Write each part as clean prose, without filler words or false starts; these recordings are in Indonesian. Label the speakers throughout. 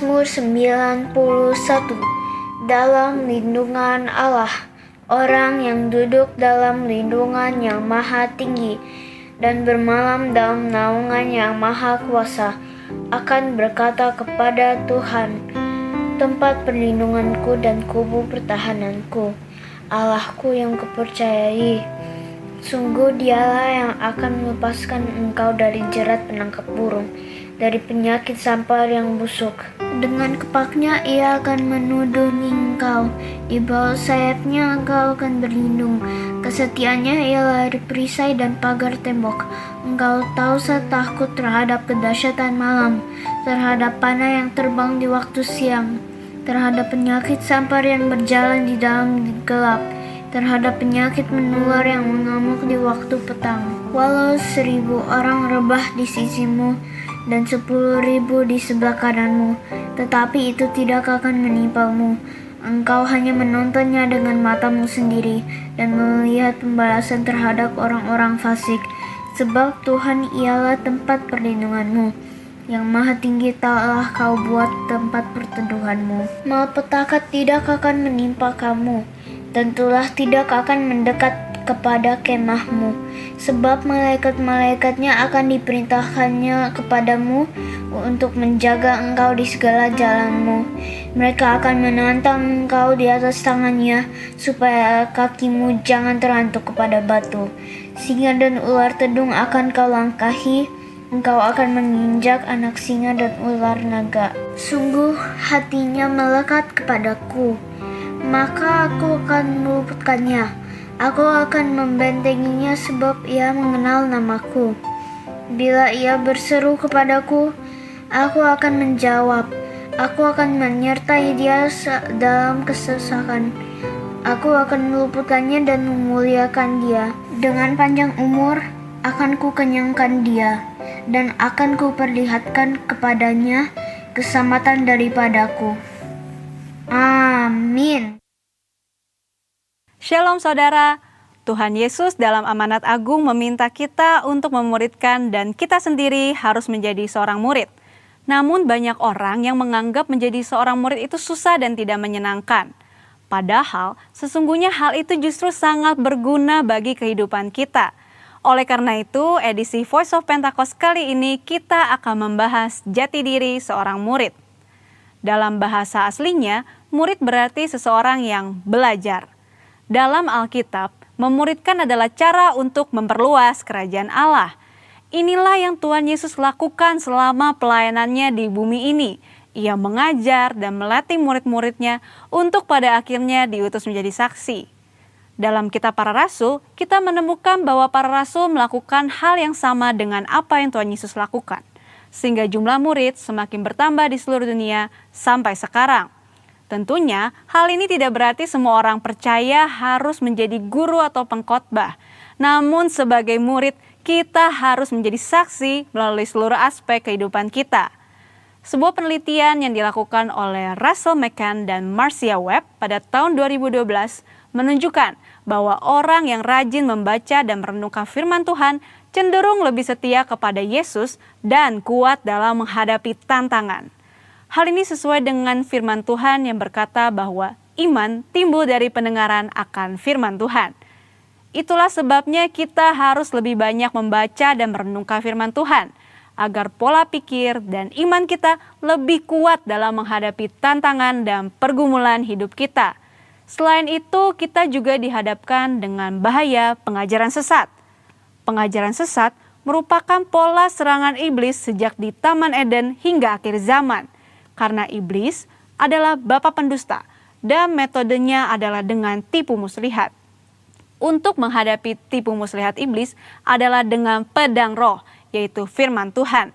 Speaker 1: Mazmur 91. Dalam lindungan Allah, orang yang duduk dalam lindungan yang maha tinggi dan bermalam dalam naungan yang maha kuasa akan berkata kepada Tuhan, tempat perlindunganku dan kubu pertahananku, Allahku yang kupercayai. Sungguh Dialah yang akan melepaskan engkau dari jerat penangkap burung, dari penyakit sampar yang busuk. Dengan kepaknya Ia akan menudungi engkau, di bawah sayapnya engkau akan berlindung. Kesetiaannya ialah perisai dan pagar tembok. Engkau tahu takut terhadap kedahsyatan malam, terhadap panah yang terbang di waktu siang, terhadap penyakit sampar yang berjalan di dalam gelap, terhadap penyakit menular yang mengamuk di waktu petang. Walau 1.000 orang rebah di sisimu dan 10.000 di sebelah kananmu, tetapi itu tidak akan menimpamu. Engkau hanya menontonnya dengan matamu sendiri dan melihat pembalasan terhadap orang-orang fasik. Sebab Tuhan ialah tempat perlindunganmu, yang maha tinggi telah kau buat tempat perteduhanmu. Malapetaka tidak akan menimpa kamu, tentulah tidak akan mendekat kepada kemahmu, sebab malaikat-malaikatnya akan diperintahkannya kepadamu untuk menjaga engkau di segala jalanmu. Mereka akan menantang engkau di atas tangannya, supaya kakimu jangan terantuk kepada batu. Singa dan ular tedung akan kau langkahi, engkau akan menginjak anak singa dan ular naga. Sungguh hatinya melekat kepadaku, maka aku akan meluputkannya. Aku akan membentenginya sebab ia mengenal namaku. Bila ia berseru kepadaku, aku akan menjawab. Aku akan menyertai dia dalam kesesakan. Aku akan meluputkannya dan memuliakan dia. Dengan panjang umur akan kukenyangkan dia, dan akan kuperlihatkan kepadanya keselamatan daripadaku. Amin.
Speaker 2: Shalom saudara, Tuhan Yesus dalam amanat agung meminta kita untuk memuridkan dan kita sendiri harus menjadi seorang murid. Namun banyak orang yang menganggap menjadi seorang murid itu susah dan tidak menyenangkan. Padahal sesungguhnya hal itu justru sangat berguna bagi kehidupan kita. Oleh karena itu, edisi Voice of Pentecost kali ini kita akan membahas jati diri seorang murid. Dalam bahasa aslinya, murid berarti seseorang yang belajar. Dalam Alkitab, memuridkan adalah cara untuk memperluas kerajaan Allah. Inilah yang Tuhan Yesus lakukan selama pelayanannya di bumi ini. Ia mengajar dan melatih murid-muridnya untuk pada akhirnya diutus menjadi saksi. Dalam kitab para rasul, kita menemukan bahwa para rasul melakukan hal yang sama dengan apa yang Tuhan Yesus lakukan. Sehingga jumlah murid semakin bertambah di seluruh dunia sampai sekarang. Tentunya, hal ini tidak berarti semua orang percaya harus menjadi guru atau pengkhotbah. Namun sebagai murid, kita harus menjadi saksi melalui seluruh aspek kehidupan kita. Sebuah penelitian yang dilakukan oleh Russell McCann dan Marcia Webb pada tahun 2012 menunjukkan bahwa orang yang rajin membaca dan merenungkan firman Tuhan cenderung lebih setia kepada Yesus dan kuat dalam menghadapi tantangan. Hal ini sesuai dengan firman Tuhan yang berkata bahwa iman timbul dari pendengaran akan firman Tuhan. Itulah sebabnya kita harus lebih banyak membaca dan merenungkan firman Tuhan, agar pola pikir dan iman kita lebih kuat dalam menghadapi tantangan dan pergumulan hidup kita. Selain itu, kita juga dihadapkan dengan bahaya pengajaran sesat. Pengajaran sesat merupakan pola serangan iblis sejak di Taman Eden hingga akhir zaman. Karena iblis adalah bapa pendusta dan metodenya adalah dengan tipu muslihat. Untuk menghadapi tipu muslihat iblis adalah dengan pedang roh, yaitu firman Tuhan.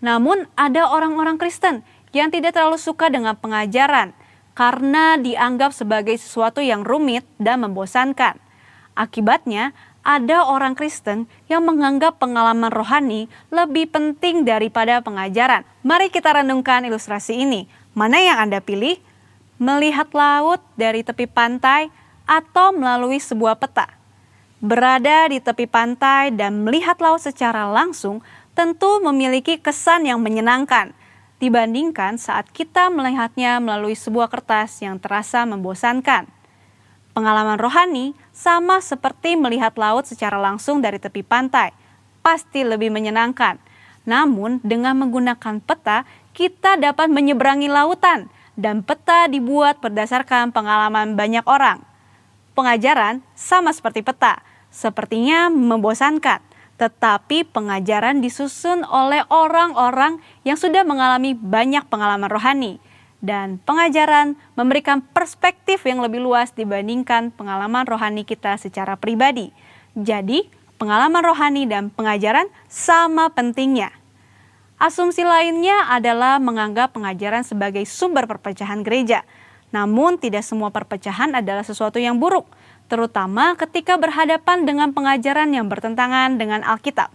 Speaker 2: Namun ada orang-orang Kristen yang tidak terlalu suka dengan pengajaran karena dianggap sebagai sesuatu yang rumit dan membosankan. Akibatnya, ada orang Kristen yang menganggap pengalaman rohani lebih penting daripada pengajaran. Mari kita renungkan ilustrasi ini. Mana yang Anda pilih? Melihat laut dari tepi pantai atau melalui sebuah peta? Berada di tepi pantai dan melihat laut secara langsung tentu memiliki kesan yang menyenangkan. dibandingkan saat kita melihatnya melalui sebuah kertas yang terasa membosankan. Pengalaman rohani sama seperti melihat laut secara langsung dari tepi pantai, pasti lebih menyenangkan. Namun dengan menggunakan peta, kita dapat menyeberangi lautan, dan peta dibuat berdasarkan pengalaman banyak orang. Pengajaran sama seperti peta, sepertinya membosankan, tetapi pengajaran disusun oleh orang-orang yang sudah mengalami banyak pengalaman rohani. Dan pengajaran memberikan perspektif yang lebih luas dibandingkan pengalaman rohani kita secara pribadi. Jadi, pengalaman rohani dan pengajaran sama pentingnya. Asumsi lainnya adalah menganggap pengajaran sebagai sumber perpecahan gereja. Namun tidak semua perpecahan adalah sesuatu yang buruk, terutama ketika berhadapan dengan pengajaran yang bertentangan dengan Alkitab.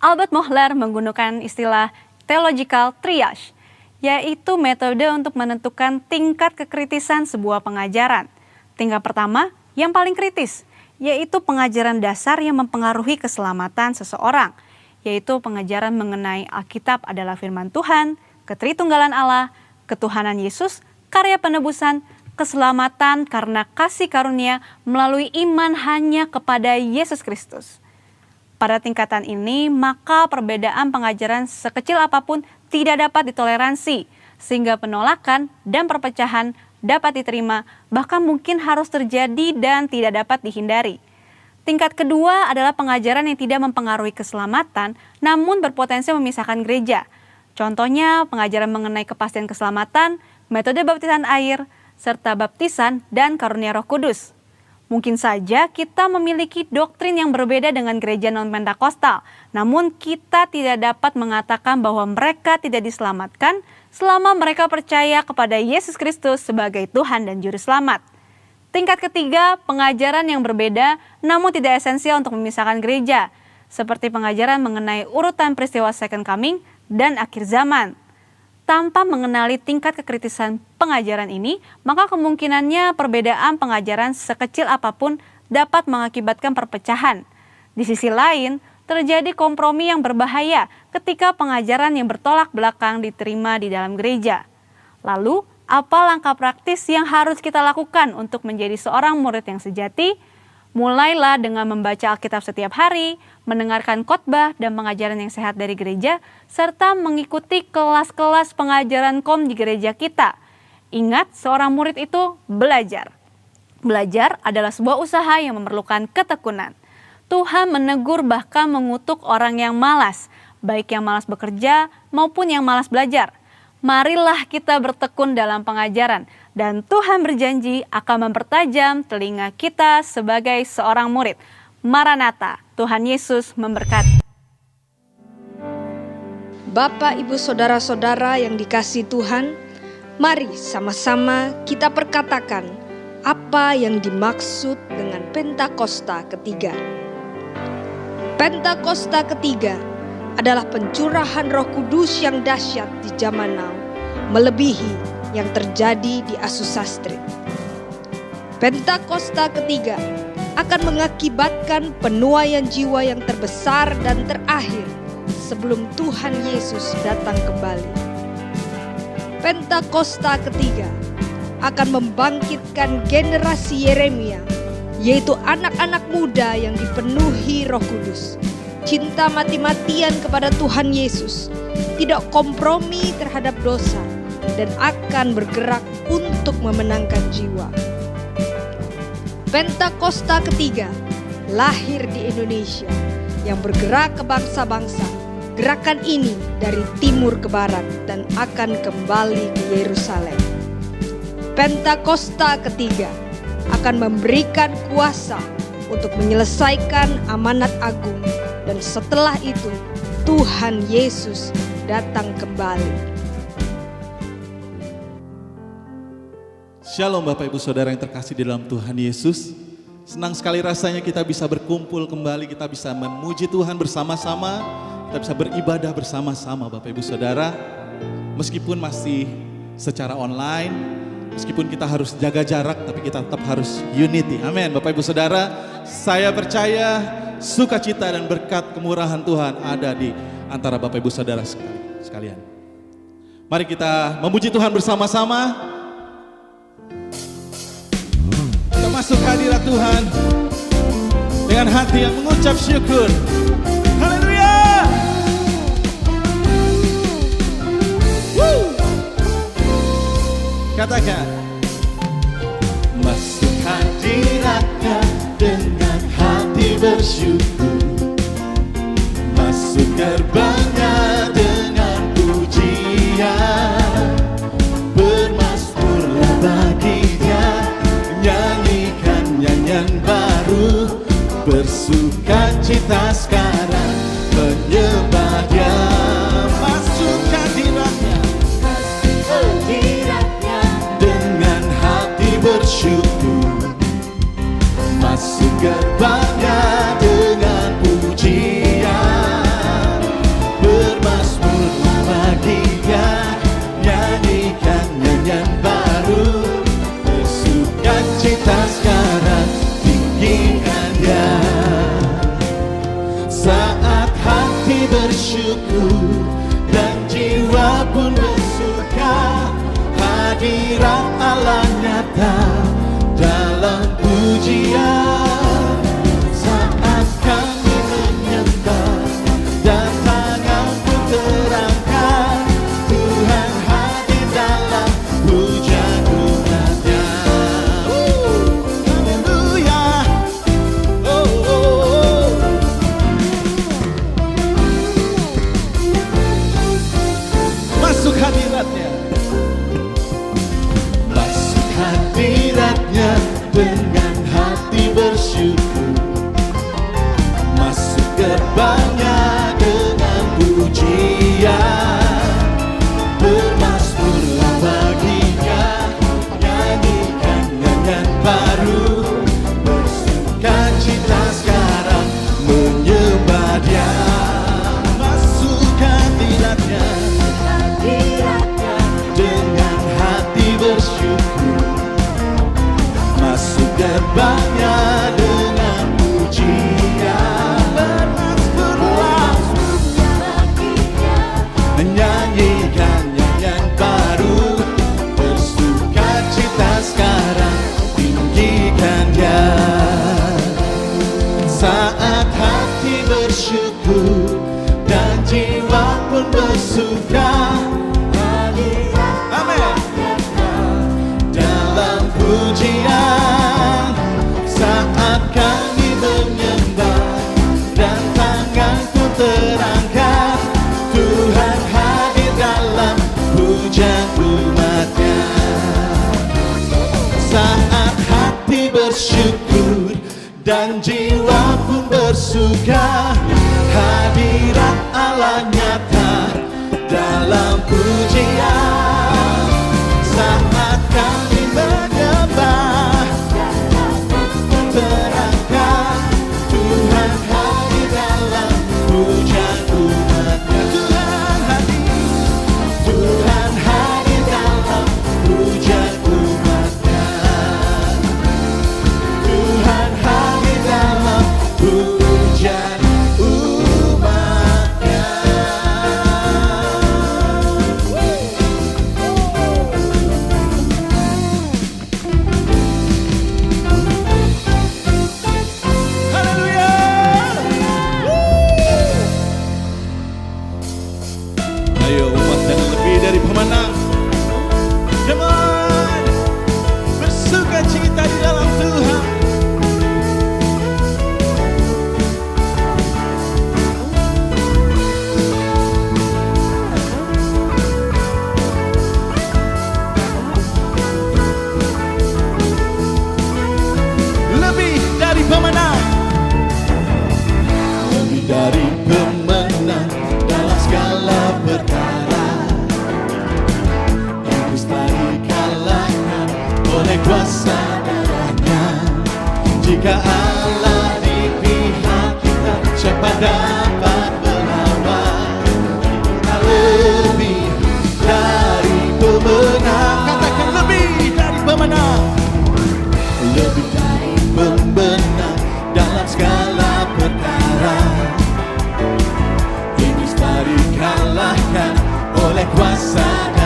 Speaker 2: Albert Mohler menggunakan istilah theological triage, yaitu metode untuk menentukan tingkat kekritisan sebuah pengajaran. Tingkat pertama, yang paling kritis, yaitu pengajaran dasar yang mempengaruhi keselamatan seseorang, yaitu pengajaran mengenai Alkitab adalah firman Tuhan, ketritunggalan Allah, ketuhanan Yesus, karya penebusan, keselamatan karena kasih karunia melalui iman hanya kepada Yesus Kristus. Pada tingkatan ini, maka perbedaan pengajaran sekecil apapun tidak dapat ditoleransi, sehingga penolakan dan perpecahan dapat diterima, bahkan mungkin harus terjadi dan tidak dapat dihindari. Tingkat kedua adalah pengajaran yang tidak mempengaruhi keselamatan, namun berpotensi memisahkan gereja. Contohnya pengajaran mengenai kepastian keselamatan, metode baptisan air, serta baptisan dan karunia Roh Kudus. Mungkin saja kita memiliki doktrin yang berbeda dengan gereja non-Pentakosta, namun kita tidak dapat mengatakan bahwa mereka tidak diselamatkan selama mereka percaya kepada Yesus Kristus sebagai Tuhan dan Juru Selamat. Tingkat ketiga, pengajaran yang berbeda namun tidak esensial untuk memisahkan gereja, seperti pengajaran mengenai urutan peristiwa Second Coming dan akhir zaman. Tanpa mengenali tingkat kekritisan pengajaran ini, maka kemungkinannya perbedaan pengajaran sekecil apapun dapat mengakibatkan perpecahan. Di sisi lain, terjadi kompromi yang berbahaya ketika pengajaran yang bertolak belakang diterima di dalam gereja. Lalu, apa langkah praktis yang harus kita lakukan untuk menjadi seorang murid yang sejati? Mulailah dengan membaca Alkitab setiap hari, mendengarkan khotbah dan pengajaran yang sehat dari gereja, serta mengikuti kelas-kelas pengajaran KOM di gereja kita. Ingat, seorang murid itu belajar. Belajar adalah sebuah usaha yang memerlukan ketekunan. Tuhan menegur bahkan mengutuk orang yang malas, baik yang malas bekerja maupun yang malas belajar. Marilah kita bertekun dalam pengajaran, dan Tuhan berjanji akan mempertajam telinga kita sebagai seorang murid. Maranatha, Tuhan Yesus memberkati.
Speaker 3: Bapak, Ibu, Saudara-saudara yang dikasihi Tuhan, mari sama-sama kita perkatakan apa yang dimaksud dengan Pentakosta ketiga. Pentakosta ketiga adalah pencurahan Roh Kudus yang dahsyat di zaman now, melebihi yang terjadi di Azusa Street. Pentakosta ketiga akan mengakibatkan penuaian jiwa yang terbesar dan terakhir sebelum Tuhan Yesus datang kembali. Pentakosta ketiga akan membangkitkan generasi Yeremia, yaitu anak-anak muda yang dipenuhi Roh Kudus, cinta mati-matian kepada Tuhan Yesus, tidak kompromi terhadap dosa, dan akan bergerak untuk memenangkan jiwa. Pentakosta ketiga lahir di Indonesia yang bergerak ke bangsa-bangsa. Gerakan ini dari timur ke barat dan akan kembali ke Yerusalem. Pentakosta ketiga akan memberikan kuasa untuk menyelesaikan amanat agung, dan setelah itu Tuhan Yesus datang kembali.
Speaker 4: Shalom Bapak Ibu Saudara yang terkasih di dalam Tuhan Yesus. Senang sekali rasanya kita bisa berkumpul kembali, kita bisa memuji Tuhan bersama-sama, kita bisa beribadah bersama-sama Bapak Ibu Saudara. Meskipun masih secara online, meskipun kita harus jaga jarak, tapi kita tetap harus unity. Amin Bapak Ibu Saudara. Saya percaya sukacita dan berkat kemurahan Tuhan ada di antara Bapak Ibu Saudara sekalian. Mari kita memuji Tuhan bersama-sama. Kita masuk hadirat Tuhan dengan hati yang mengucap syukur. Haleluya. Katakan, masuk hadiratnya dengan hati bersyukur, masuk gerbangnya dengan pujian, bermazmurlah baginya, nyanyikan nyanyian baru, bersukacita sekarang menyembah Dia. Masuk hadiratnya dengan hati bersyukur, masuk gerbangnya dengan pujian, bermazmurlah baginya, nyanyikan nyanyian baru, bersukacita sekarang tinggikan Dia. Saat hati bersyukur dan jiwa pun bersuka, hadirat Allah nyata dalam pujian. Saat kami menyembah dan tangan pun terangkat, Tuhan hadir dalam pujian umatnya. Haleluya. Oh, oh, oh. Masuk hadiratnya, masuk hadiratnya dengan hati bersyukur, masuk gerbangnya dengan pujian, bermazmurlah baginya, nyanyikan nyanyian baru, bersukacita sekarang menyembah Dia. Masuk hadiratnya dengan hati bersyukur, masuk gerbangnya dengan pujian, bermazmurlah, menyanyikan nyanyian baru, bersukacita sekarang tinggikan Dia. Saat hati bersyukur dan jiwa pun bersuka, amin, dalam pujian. Saat kami menyembah dan tanganku terangkat, Tuhan hadir dalam pujian umatnya. Saat hati bersyukur dan jiwa pun bersuka, hadirat Allah nyata dalam pujian. Saat kami menyembah terangkat, Tuhan hadir dalam pujian umatnya. Tuhan hadir dalam pujian umatnya. Tuhan hadir dalam pujian umatnya. Haleluya. Ayo umat yang lebih dari pemenang, come on, bersukacita di dalam Tuhan. Lebih dari pemenang, lebih dari pemenang dalam segala perkara. Iblis tadi kalahkan oleh kuasa darahnya. Jika Allah di pihak kita, siapa dapat melawan? Kita lebih dari pemenang. Katakan lebih dari pemenang, lebih dari pemenang dalam segala perkara. Iblis tadi kalahkan oleh kuasa darahnya.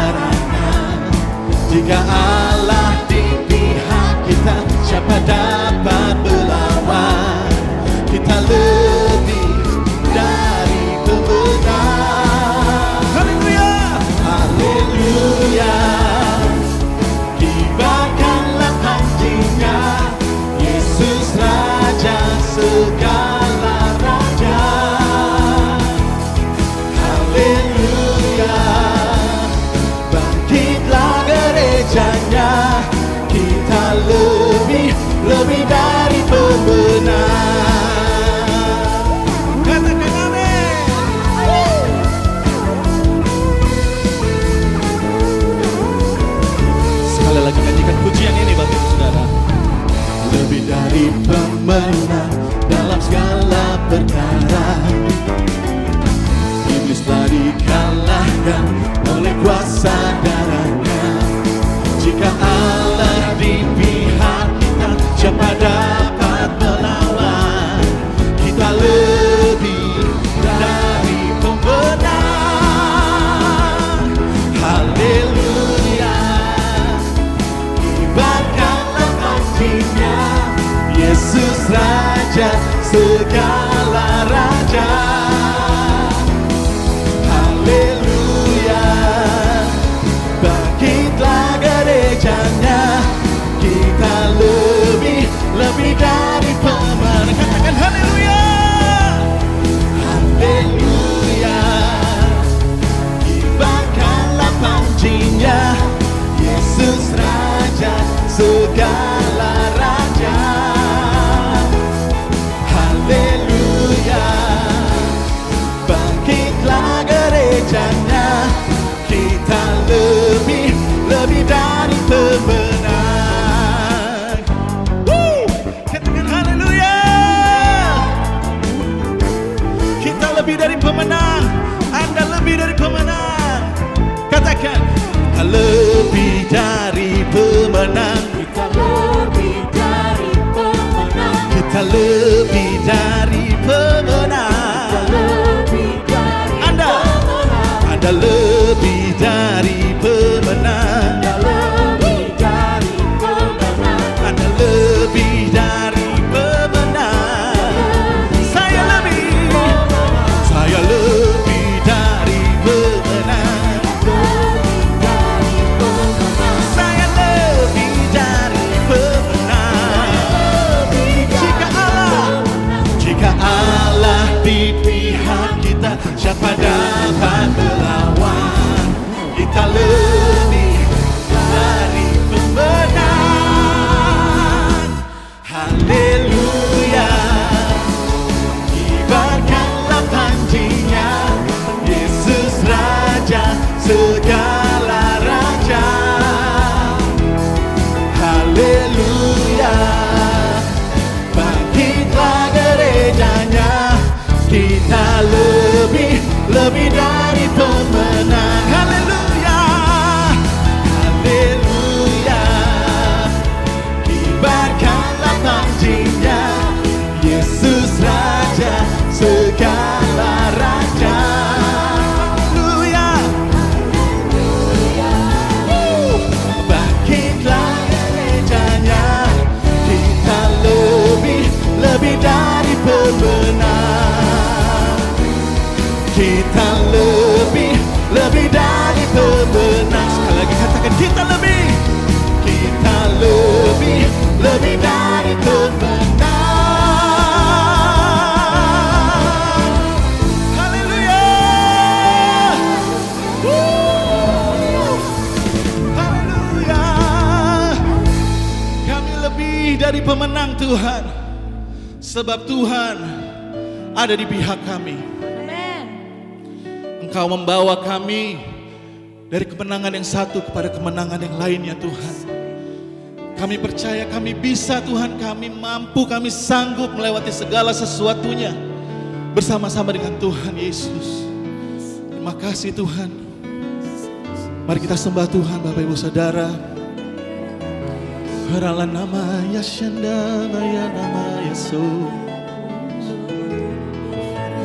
Speaker 4: Raja segala raja. Haleluya, bangkitlah gerejanya, kita lebih dari pemenang. Katakan haleluya, haleluya, kibarkanlah panjinya, Yesus Raja segala raja. Haleluya, bangkitlah gerejanya, kita lebih dari pemenang. Katakan haleluya, kita lebih dari pemenang. Anda lebih dari pemenang. Katakan, kita lebih dari pemenang.
Speaker 5: Kita lebih dari pemenang.
Speaker 4: Kita lebih dari pemenang.
Speaker 5: Lebih dari
Speaker 4: Anda lebih dari pemenang.
Speaker 5: lebih dari pemenang.
Speaker 4: Anda lebih dari pemenang. Saya lebih dari pemenang. Saya lebih dari pemenang. Jika Allah di pihak kita, siapa dapat melawan? Kita lebih dari pemenang. Haleluya, kibarkanlah panjinya, Yesus Raja segala raja. Haleluya, bangkitlah gerejanya, kita lebih dari pemenang. Haleluya, haleluya, kibarkanlah panjinya, Yesus Raja segala raja. Haleluya, bangkitlah gerejanya, kita lebih dari pemenang. Kita lebih dari pemenang. Sekali lagi katakan, kita lebih dari pemenang. Haleluya, haleluya, kami lebih dari pemenang Tuhan, sebab Tuhan ada di pihak kami. Engkau membawa kami dari kemenangan yang satu kepada kemenangan yang lainnya Tuhan. Kami percaya kami bisa Tuhan, kami mampu, kami sanggup melewati segala sesuatunya bersama-sama dengan Tuhan Yesus. Terima kasih Tuhan. Mari kita sembah Tuhan Bapak Ibu Saudara. Haralah nama Yashanda Maya nama Yesus.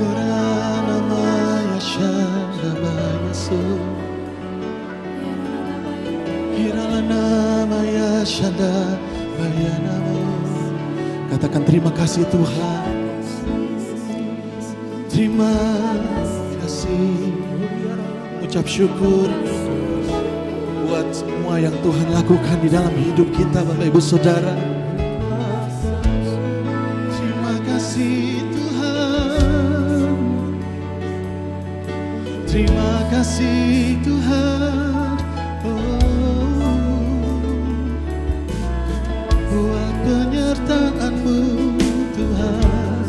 Speaker 4: Haralah nama Yashanda Maya Yesus. Hiralah nama Yashanda Maya nama. Katakan terima kasih Tuhan. Terima kasih. Ucap syukur buat semua yang Tuhan lakukan di dalam hidup kita Bapak Ibu Saudara. Terima kasih Tuhan. Terima kasih Tuhan. Oh, buat penyertaan-Mu Tuhan.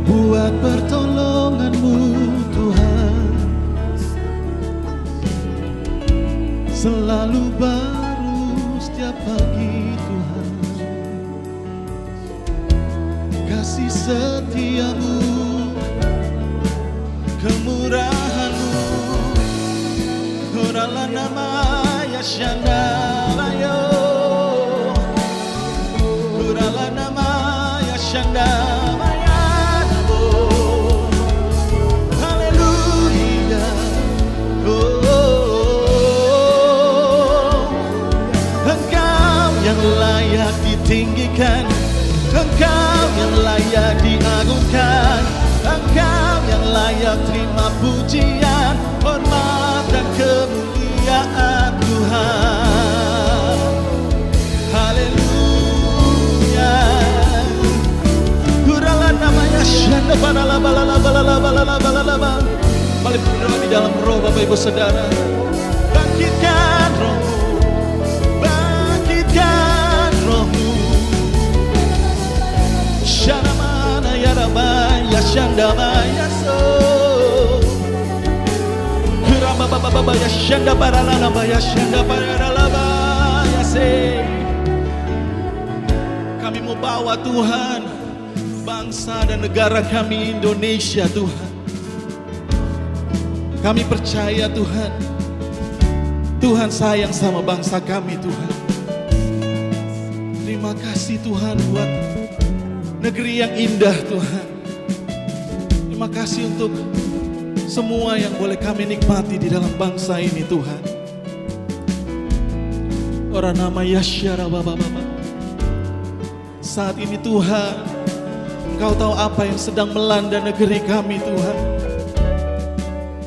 Speaker 4: Buat pertolongan-Mu Tuhan. Selalu baru setiap pagi Tuhan. Kasih setia-Mu, kemurahan-Mu. Huralah nama Yashanda Mayo. Huralah nama Yashanda Mayanamu. Haleluya. Engkau yang layak ditinggikan, Engkau yang layak diagungkan, Engkau yang layak terima pujian, hormat dan kemuliaan Tuhan. Haleluya. Kurala namanya syanda balala balala balala balala balala. Mari berdoa di dalam roh Bapak Ibu Saudara. Bangkitkan rohmu, bangkitkan rohmu. Syanda mana ya Rabaya, syanda maya so. Kurama baba baba ya syanda barala baya syanda barala baya se. Kami mau bawa Tuhan bangsa dan negara kami Indonesia Tuhan. Kami percaya Tuhan, Tuhan sayang sama bangsa kami Tuhan. Terima kasih Tuhan buat negeri yang indah Tuhan. Terima kasih untuk semua yang boleh kami nikmati di dalam bangsa ini Tuhan. Orang nama Yasyara Baba Baba. Saat ini Tuhan, Engkau tahu apa yang sedang melanda negeri kami Tuhan.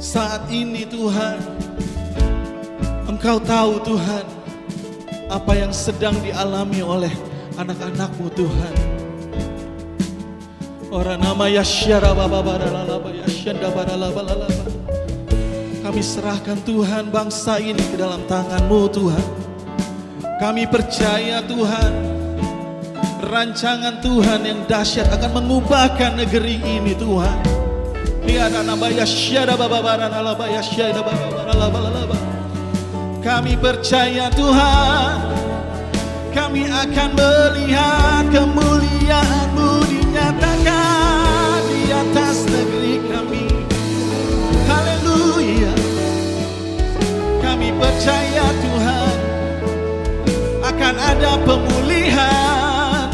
Speaker 4: Saat ini Tuhan, Engkau tahu Tuhan apa yang sedang dialami oleh anak-anak-Mu Tuhan. Orang nama Yasyara Baba Baralaba Yasyanda Baralaba. Kami serahkan Tuhan bangsa ini ke dalam tangan-Mu Tuhan. Kami percaya Tuhan, rancangan Tuhan yang dahsyat akan mengubahkan negeri ini Tuhan. Tiada nama Yasyara Baba Baralaba Yasyanda Baralaba. Kami percaya Tuhan, kami akan melihat kemuliaan-Mu dinyatakan di atas negeri kami. Haleluya. Kami percaya Tuhan, akan ada pemulihan,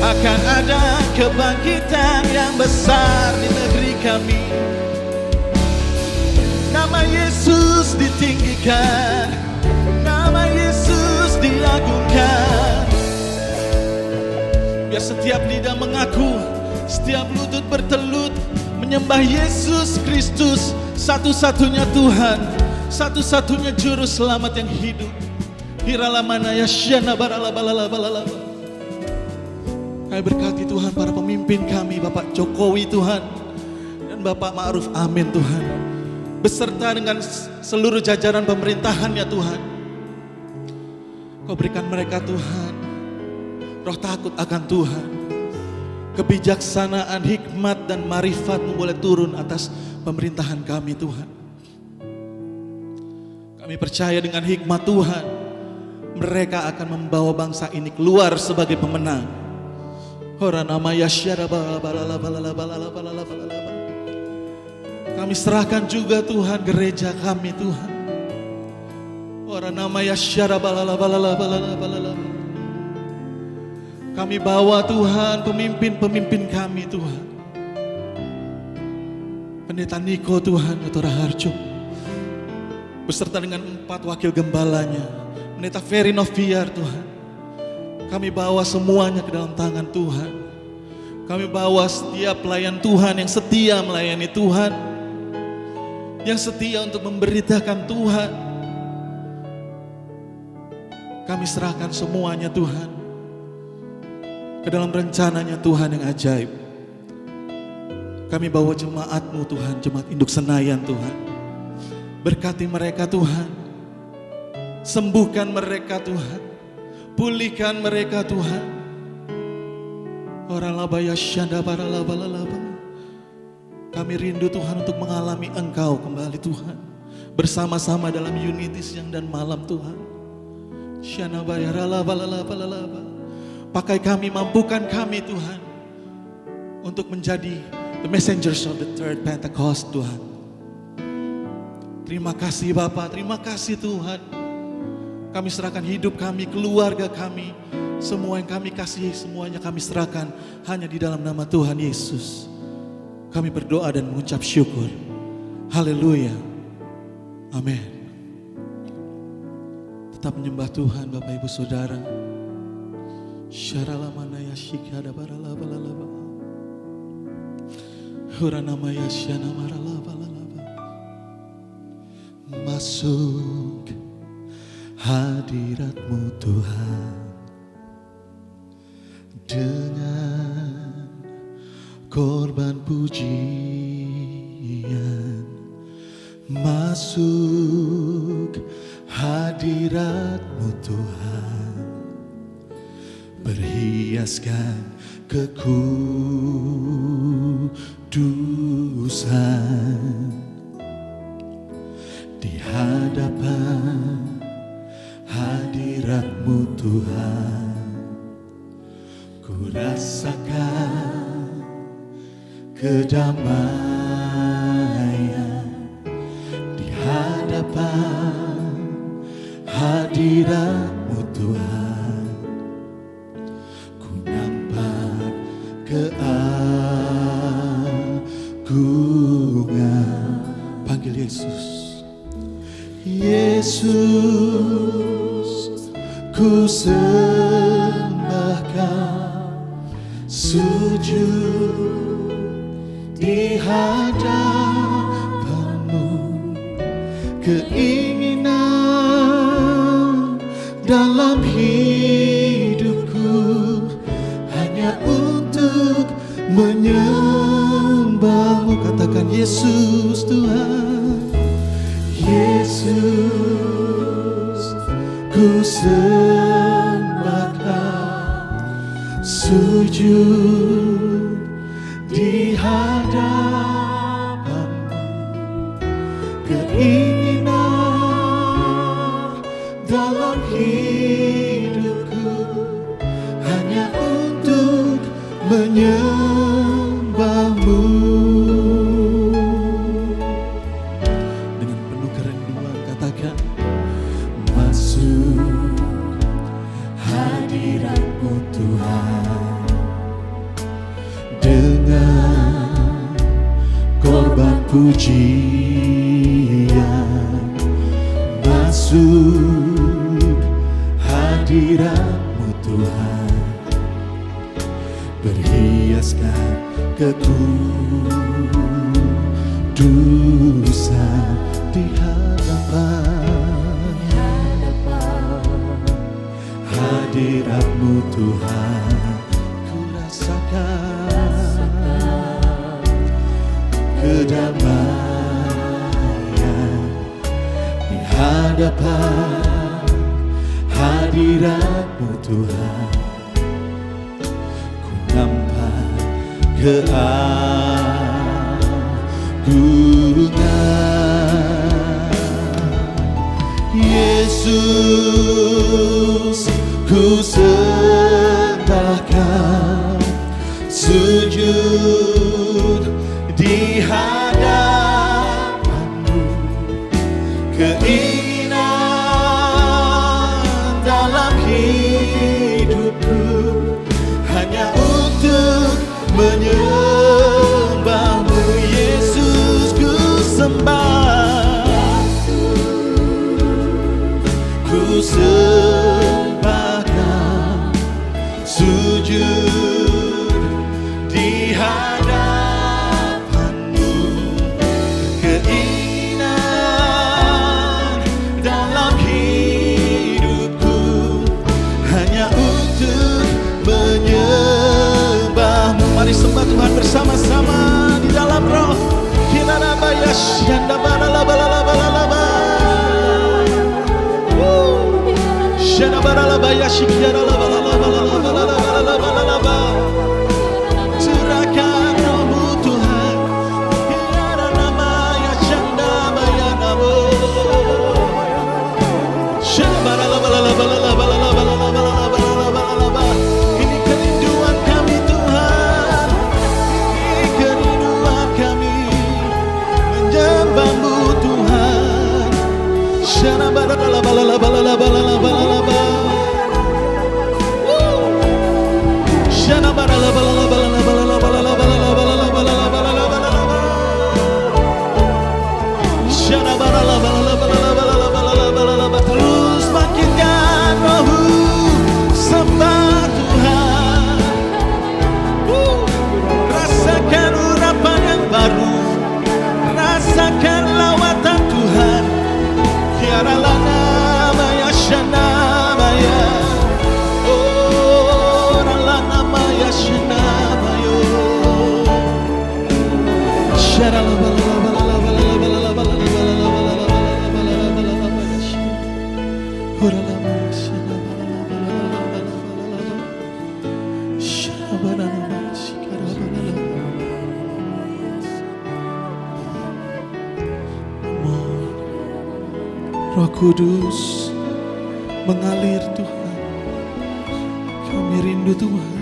Speaker 4: akan ada kebangkitan yang besar di negeri kami. Nama Yesus ditinggikan, nama Yesus diagungkan. Biar setiap lidah mengaku, setiap lutut bertelut menyembah Yesus Kristus, satu-satunya Tuhan, satu-satunya juru selamat yang hidup. Hiralamana yasyana baralabalala. Kami berkati Tuhan para pemimpin kami, Bapak Jokowi Tuhan dan Bapak Ma'ruf Amin Tuhan, beserta dengan seluruh jajaran pemerintahannya Tuhan. Kau berikan mereka Tuhan roh takut akan Tuhan, kebijaksanaan, hikmat dan marifat-Mu boleh turun atas pemerintahan kami Tuhan. Kami percaya dengan hikmat Tuhan, mereka akan membawa bangsa ini keluar sebagai pemenang. Ora nama Yasyara balala. Kami serahkan juga Tuhan gereja kami Tuhan. Ora nama Yasyara balala. Kami bawa Tuhan pemimpin-pemimpin kami Tuhan. Pendeta Niko Tuhan Otora Harjo, beserta dengan 4 wakil gembalanya, Pendeta Ferry Noviar Tuhan. Kami bawa semuanya ke dalam tangan Tuhan. Kami bawa setiap pelayan Tuhan yang setia melayani Tuhan, yang setia untuk memberitakan Tuhan. Kami serahkan semuanya Tuhan ke dalam rencananya Tuhan yang ajaib. Kami bawa jemaat-Mu Tuhan, jemaat Induk Senayan Tuhan. Berkati mereka Tuhan, sembuhkan mereka Tuhan, pulihkan mereka Tuhan. Orang labaya syanda baralabalaba. Kami rindu Tuhan untuk mengalami Engkau kembali Tuhan, bersama-sama dalam unity siang dan malam Tuhan. Syanda bayaralabalaba. Pakai kami, mampukan kami Tuhan untuk menjadi the messengers of the third Pentecost Tuhan. Terima kasih Bapak, terima kasih Tuhan. Kami serahkan hidup kami, keluarga kami, semua yang kami kasih, semuanya kami serahkan hanya di dalam nama Tuhan Yesus. Kami berdoa dan mengucap syukur. Haleluya. Amin. Tetap menyembah Tuhan Bapak Ibu Saudara. Syaralamanaya shikada baralabalaba. Huranamaya syana maralabalaba. Masuk hadirat-Mu Tuhan dengan korban pujian. Masuk hadirat-Mu Tuhan, berhiaskan kekudusan. Di hadapan hadirat-Mu Tuhan, ku rasakan kedamaian. Di hadapan hadirat-Mu Tuhan, ku nampak keagungan. Panggil Yesus. Yesus, ku sembahkan, sujud di hadapan-Mu. Keinginan dalam hidupku hanya untuk menyembah-Mu. Katakan Yesus Tuhan. Yesus, ku sembahkan, sujud di hadapan-Mu. Keinginan dalam hidupku hanya untuk menyembah-Mu. Dengan penuh kerinduan katakan, masuk hadirat-Mu Tuhan dengan korban pujian. Masuk hadirat-Mu Tuhan, berhiaskan kekudusan. Di hadapan hadirat-Mu Tuhan, ku rasakan kedamaian. Di hadapan hadirat-Mu Tuhan, ku nampak keagungan. Yesus, ku sembahkan, sujud di hadapan-Mu. Keinginan dalam hidupku hanya untuk menyembah-Mu. Yesus, ku sembah, ku sembahkan, sujud di hadapan-Mu. Keinginan dalam hidupku hanya untuk menyembah-Mu. Mari sembah Tuhan bersama-sama di dalam roh. Kinarabaya syanda baralabalalabalaba. Syanda baralabaya syikyara labalalabalalabalalabalaba. Curahkan roh-Mu Tuhan. Kinarabaya syanda bayanabo. Syanda baralabalalabalalabalalabalalabalalabalaba. Ini kerinduan kami Tuhan. Ini kerinduan kami menyembah-Mu Tuhan. Syanda baralabalalabalalabalalabalaba. Roh Kudus mengalir Tuhan, kami rindu Tuhan.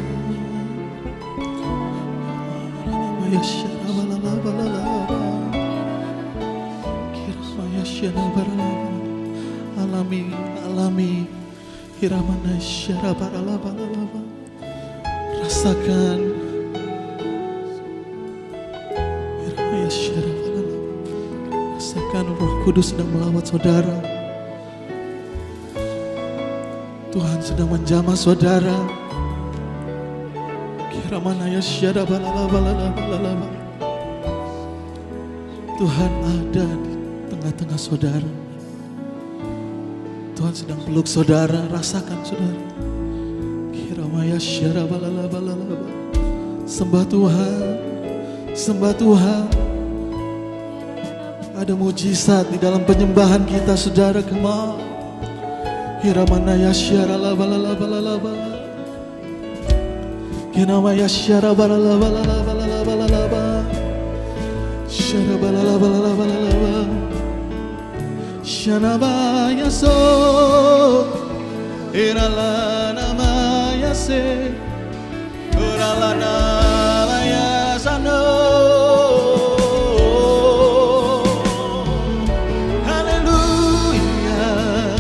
Speaker 4: Alami, alami, hiramana syarabaralabalaba. Rasakan, hiramaya syarabalaba. Rasakan Roh Kudus sedang melawat saudara. Tuhan sedang menjamah saudara. Kiramanaya syarabalalabalalabalaba. Tuhan ada di tengah-tengah saudara. Tuhan sedang peluk saudara, rasakan saudara. Kiramaya syarabalalabalaba. Sembah Tuhan, sembah Tuhan. Ada mujizat di dalam penyembahan kita saudara. Kemau Hiramanaya syarabalalabalaba. Kinamaya syarabalalabalaba. Syarabalalabalaba. Shanabaya so iralana maya se uralana maya sano. Hallelujah,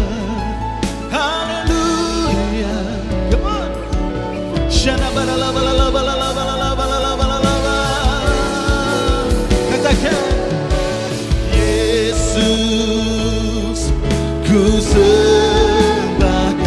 Speaker 4: hallelujah. Come on. Shanabalalabalalabalalabalalabalalabalalabalala. Katakan Yesus, ku sembahkan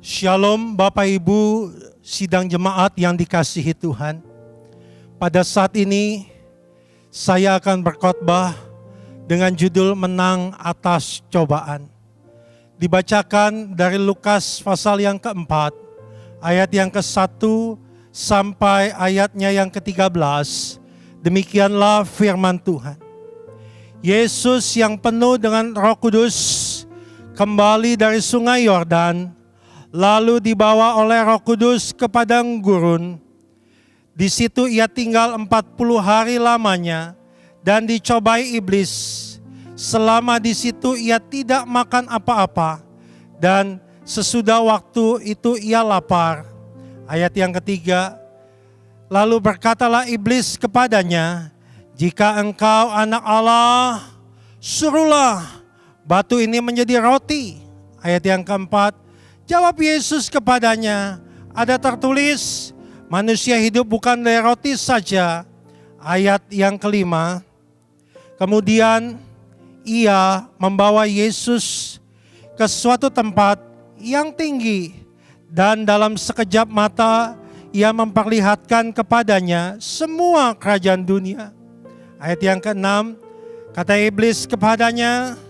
Speaker 6: Shalom Bapak Ibu sidang jemaat yang dikasihi Tuhan. Pada saat ini saya akan berkhotbah dengan judul Menang Atas Cobaan. Dibacakan dari Lukas pasal yang keempat, ayat yang ke-1 sampai ayatnya yang ke-13. Demikianlah firman Tuhan. Yesus yang penuh dengan Roh Kudus kembali dari sungai Yordan, lalu dibawa oleh Roh Kudus ke padang gurun. Di situ ia tinggal 40 hari lamanya dan dicobai iblis. Selama di situ ia tidak makan apa-apa dan sesudah waktu itu ia lapar. Ayat yang ketiga, lalu berkatalah iblis kepadanya, jika engkau anak Allah, suruhlah batu ini menjadi roti. Ayat yang keempat, jawab Yesus kepadanya, ada tertulis, manusia hidup bukan dari roti saja. Ayat yang kelima, kemudian ia membawa Yesus ke suatu tempat yang tinggi dan dalam sekejap mata ia memperlihatkan kepadanya semua kerajaan dunia. Ayat yang ke-6, kata iblis kepadanya,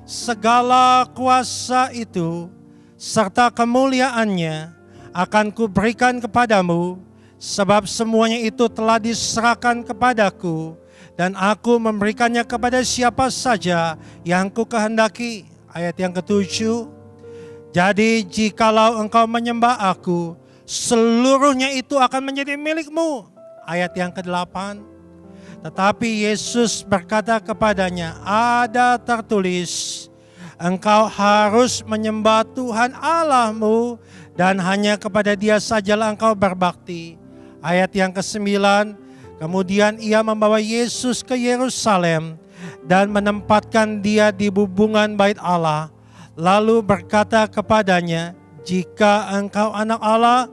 Speaker 6: segala kuasa itu serta kemuliaannya akan kuberikan kepadamu, sebab semuanya itu telah diserahkan kepadaku, dan aku memberikannya kepada siapa saja yang ku kehendaki. Ayat yang ke-7, jadi jikalau engkau menyembah aku, seluruhnya itu akan menjadi milikmu. Ayat yang ke-8, tetapi Yesus berkata kepadanya, ada tertulis, engkau harus menyembah Tuhan Allahmu dan hanya kepada Dia sajalah engkau berbakti. Ayat yang ke-9, kemudian ia membawa Yesus ke Yerusalem dan menempatkan Dia di bubungan bait Allah. Lalu berkata kepadanya, jika engkau anak Allah,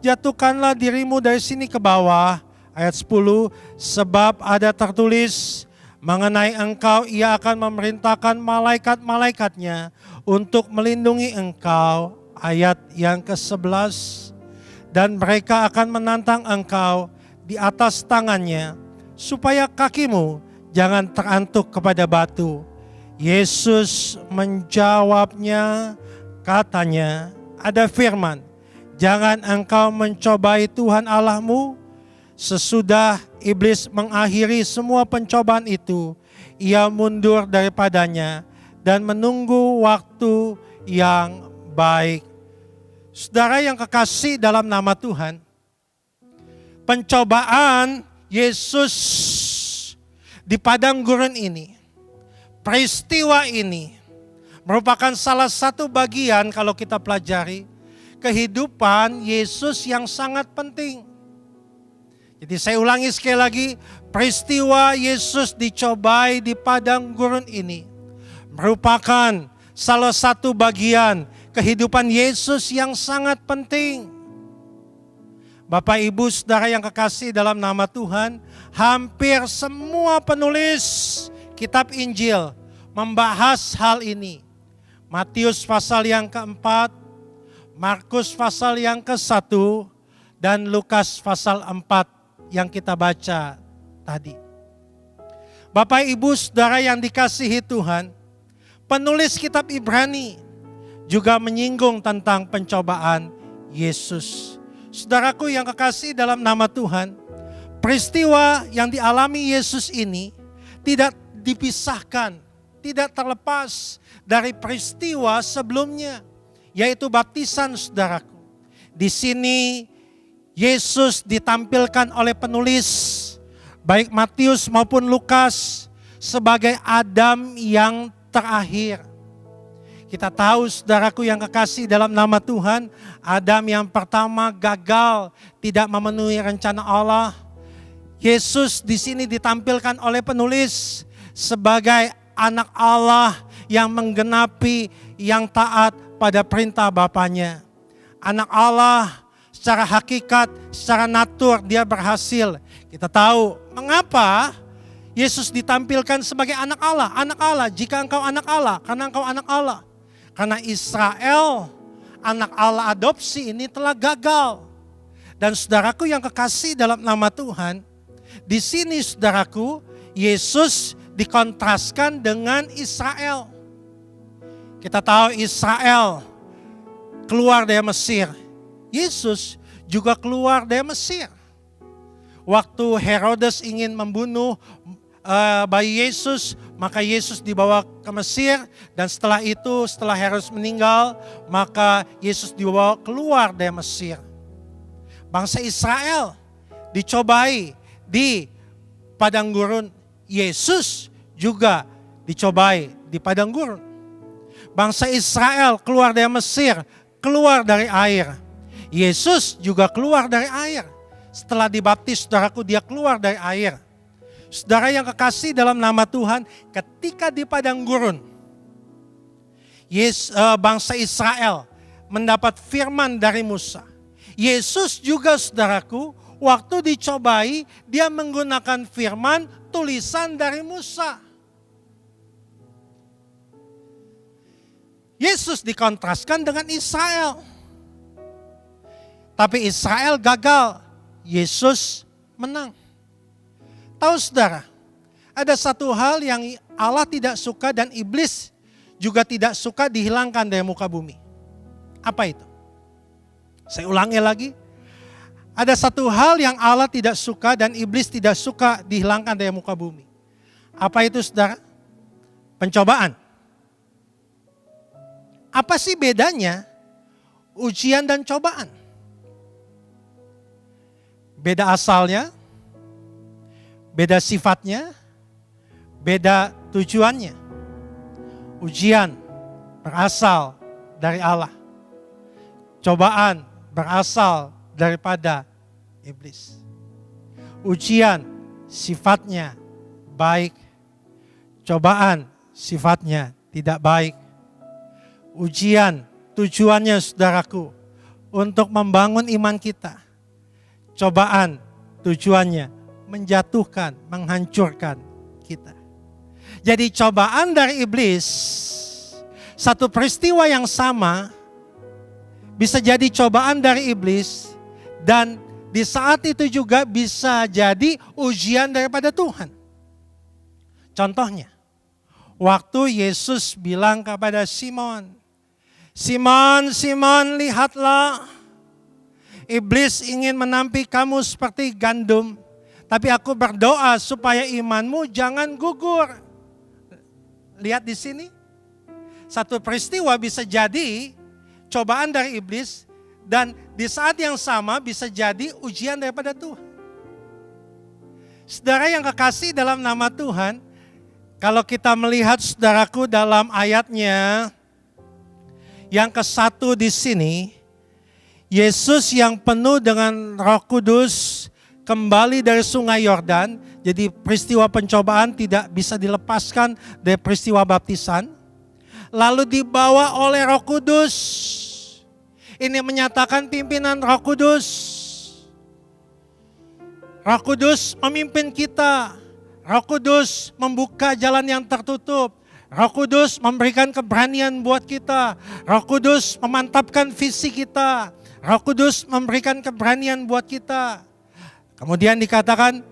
Speaker 6: jatuhkanlah dirimu dari sini ke bawah. Ayat 10, sebab ada tertulis, mengenai engkau ia akan memerintahkan malaikat-malaikatnya untuk melindungi engkau. Ayat yang ke-11, dan mereka akan menantang engkau di atas tangannya, supaya kakimu jangan terantuk kepada batu. Yesus menjawabnya, katanya, ada firman, jangan engkau mencobai Tuhan Allahmu. Sesudah iblis mengakhiri semua pencobaan itu, ia mundur daripadanya dan menunggu waktu yang baik. Saudara yang kekasih dalam nama Tuhan, pencobaan Yesus di padang gurun ini, peristiwa ini merupakan salah satu bagian kalau kita pelajari kehidupan Yesus yang sangat penting. Jadi saya ulangi sekali lagi, peristiwa Yesus dicobai di padang gurun ini merupakan salah satu bagian kehidupan Yesus yang sangat penting. Bapak Ibu Saudara yang kekasih dalam nama Tuhan, hampir semua penulis kitab Injil membahas hal ini. Matius pasal yang keempat, Markus pasal yang ke-1, dan Lukas pasal 4 yang kita baca tadi. Bapak Ibu Saudara yang dikasihi Tuhan, penulis kitab Ibrani juga menyinggung tentang pencobaan Yesus. Saudaraku yang kekasih dalam nama Tuhan, peristiwa yang dialami Yesus ini tidak dipisahkan, tidak terlepas dari peristiwa sebelumnya, yaitu baptisan saudaraku. Di sini Yesus ditampilkan oleh penulis, baik Matius maupun Lukas, sebagai Adam yang terakhir. Kita tahu saudaraku yang kekasih dalam nama Tuhan, Adam yang pertama gagal, tidak memenuhi rencana Allah. Yesus di sini ditampilkan oleh penulis sebagai anak Allah yang menggenapi, yang taat pada perintah Bapaknya. Anak Allah secara hakikat, secara natur dia berhasil. Kita tahu mengapa Yesus ditampilkan sebagai anak Allah. Anak Allah, jika engkau anak Allah, karena engkau anak Allah. Karena Israel anak Allah adopsi ini telah gagal. Dan saudaraku yang kekasih dalam nama Tuhan, di sini saudaraku, Yesus dikontraskan dengan Israel. Kita tahu Israel keluar dari Mesir. Yesus juga keluar dari Mesir. Waktu Herodes ingin membunuh bayi Yesus, maka Yesus dibawa ke Mesir. Dan setelah itu, setelah Herodes meninggal, maka Yesus dibawa keluar dari Mesir. Bangsa Israel dicobai di padang gurun. Yesus juga dicobai di padang gurun. Bangsa Israel keluar dari Mesir, keluar dari air. Yesus juga keluar dari air. Setelah dibaptis, saudaraku, dia keluar dari air. Saudara yang kekasih dalam nama Tuhan, ketika di padang gurun, bangsa Israel mendapat firman dari Musa. Yesus juga, saudaraku, waktu dicobai, dia menggunakan firman tulisan dari Musa. Yesus dikontraskan dengan Israel. Tapi Israel gagal, Yesus menang. Tahu saudara, ada satu hal yang Allah tidak suka dan iblis juga tidak suka dihilangkan dari muka bumi. Apa itu? Saya ulangi lagi. Ada satu hal yang Allah tidak suka dan iblis tidak suka dihilangkan dari muka bumi. Apa itu saudara? Pencobaan. Apa sih bedanya ujian dan cobaan? Beda asalnya, beda sifatnya, beda tujuannya. Ujian berasal dari Allah. Cobaan berasal daripada iblis. Ujian sifatnya baik, cobaan sifatnya tidak baik. Ujian tujuannya, saudaraku, untuk membangun iman kita. Cobaan tujuannya menjatuhkan, menghancurkan kita. Jadi cobaan dari iblis, satu peristiwa yang sama, bisa jadi cobaan dari iblis, dan di saat itu juga bisa jadi ujian daripada Tuhan. Contohnya, waktu Yesus bilang kepada Simon, Simon, Simon, lihatlah, iblis ingin menampi kamu seperti gandum, tapi aku berdoa supaya imanmu jangan gugur. Lihat di sini, satu peristiwa bisa jadi cobaan dari iblis, dan di saat yang sama bisa jadi ujian daripada Tuhan. Saudara yang kekasih dalam nama Tuhan, kalau kita melihat saudaraku dalam ayatnya yang ke-1 di sini, Yesus yang penuh dengan Roh Kudus kembali dari sungai Yordan. Jadi peristiwa pencobaan tidak bisa dilepaskan dari peristiwa baptisan. Lalu dibawa oleh Roh Kudus. Ini menyatakan pimpinan Roh Kudus. Roh Kudus memimpin kita. Roh Kudus membuka jalan yang tertutup. Roh Kudus memberikan keberanian buat kita. Roh Kudus memantapkan visi kita. Roh Kudus memberikan keberanian buat kita. Kemudian dikatakan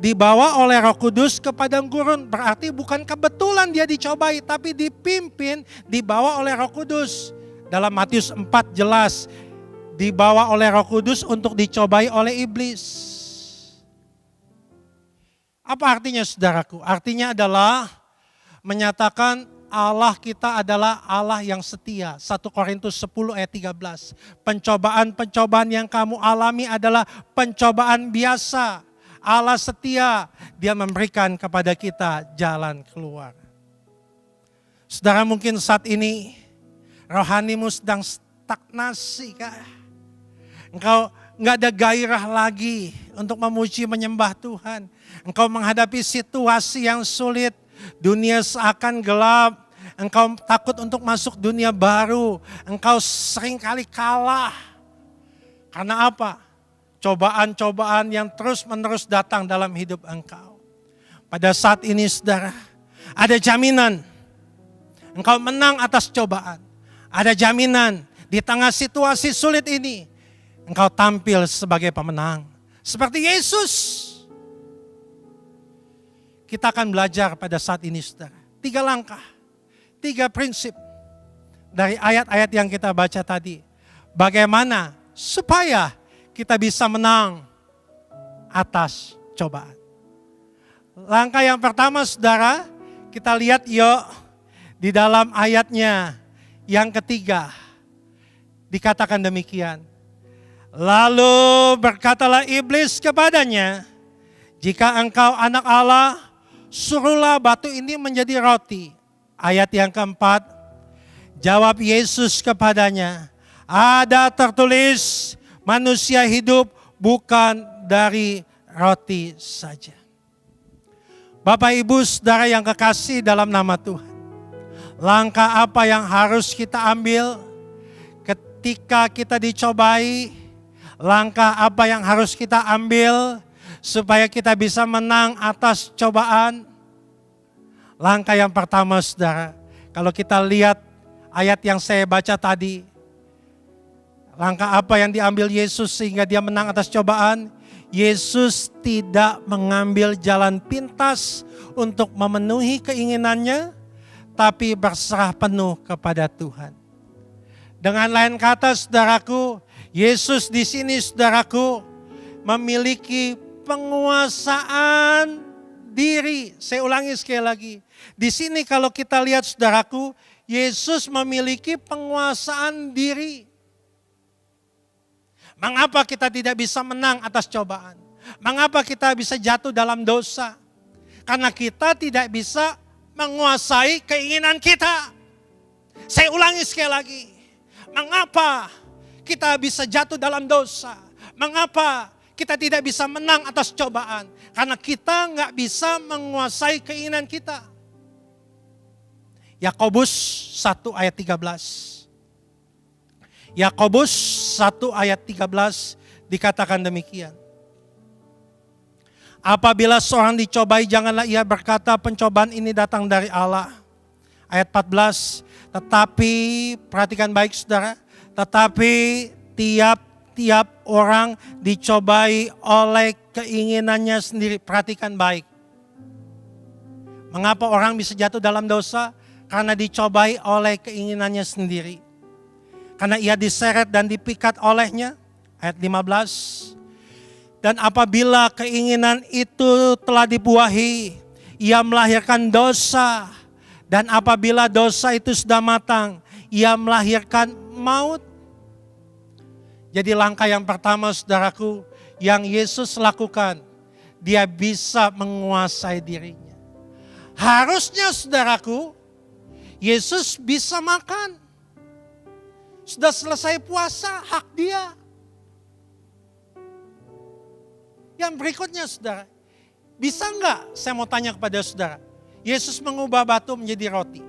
Speaker 6: dibawa oleh Roh Kudus ke padang gurun. Berarti bukan kebetulan dia dicobai, tapi dipimpin, dibawa oleh Roh Kudus. Dalam Matius 4 jelas, dibawa oleh Roh Kudus untuk dicobai oleh iblis. Apa artinya saudaraku? Artinya adalah menyatakan Allah kita adalah Allah yang setia. 1 Korintus 10 ayat 13. Pencobaan-pencobaan yang kamu alami adalah pencobaan biasa. Allah setia, dia memberikan kepada kita jalan keluar. Saudara, mungkin saat ini rohanimu sedang stagnasi kah? Engkau nggak ada gairah lagi untuk memuji menyembah Tuhan. Engkau menghadapi situasi yang sulit, dunia seakan gelap. Engkau takut untuk masuk dunia baru. Engkau seringkali kalah. Karena apa? Cobaan-cobaan yang terus-menerus datang dalam hidup engkau. Pada saat ini saudara, ada jaminan engkau menang atas cobaan. Ada jaminan di tengah situasi sulit ini, engkau tampil sebagai pemenang. Seperti Yesus. Kita akan belajar pada saat ini, saudara. 3 langkah, 3 prinsip dari ayat-ayat yang kita baca tadi. Bagaimana supaya kita bisa menang atas cobaan. Langkah yang pertama, saudara, kita lihat yuk di dalam ayatnya yang ketiga. Dikatakan demikian. Lalu berkatalah iblis kepadanya, jika engkau anak Allah, suruhlah batu ini menjadi roti. Ayat yang keempat, jawab Yesus kepadanya, ada tertulis, manusia hidup bukan dari roti saja. Bapak, Ibu, Saudara yang kekasih dalam nama Tuhan. Langkah apa yang harus kita ambil ketika kita dicobai? Langkah apa yang harus kita ambil supaya kita bisa menang atas cobaan? Langkah yang pertama, saudara, kalau kita lihat ayat yang saya baca tadi, langkah apa yang diambil Yesus sehingga dia menang atas cobaan? Yesus tidak mengambil jalan pintas untuk memenuhi keinginannya, tapi berserah penuh kepada Tuhan. Dengan lain kata, saudaraku, Yesus di sini, saudaraku, memiliki penguasaan diri. Saya ulangi sekali lagi. Di sini kalau kita lihat, saudaraku, Yesus memiliki penguasaan diri. Mengapa kita tidak bisa menang atas cobaan? Mengapa kita bisa jatuh dalam dosa? Karena kita tidak bisa menguasai keinginan kita. Saya ulangi sekali lagi. Mengapa kita bisa jatuh dalam dosa? Mengapa kita tidak bisa menang atas cobaan? Karena kita nggak bisa menguasai keinginan kita. Yakobus 1 ayat 13. Yakobus 1 ayat 13 dikatakan demikian. Apabila seorang dicobai, janganlah ia berkata pencobaan ini datang dari Allah. Ayat 14, tetapi perhatikan baik saudara, tetapi tiap-tiap orang dicobai oleh keinginannya sendiri. Perhatikan baik. Mengapa orang bisa jatuh dalam dosa? Karena dicobai oleh keinginannya sendiri. Karena ia diseret dan dipikat olehnya. Ayat 15. Dan apabila keinginan itu telah dibuahi, ia melahirkan dosa. Dan apabila dosa itu sudah matang, ia melahirkan maut. Jadi langkah yang pertama, saudaraku, yang Yesus lakukan, dia bisa menguasai dirinya. Harusnya, saudaraku, Yesus bisa makan. Sudah selesai puasa, hak dia. Yang berikutnya, saudara, bisa enggak saya mau tanya kepada saudara, Yesus mengubah batu menjadi roti.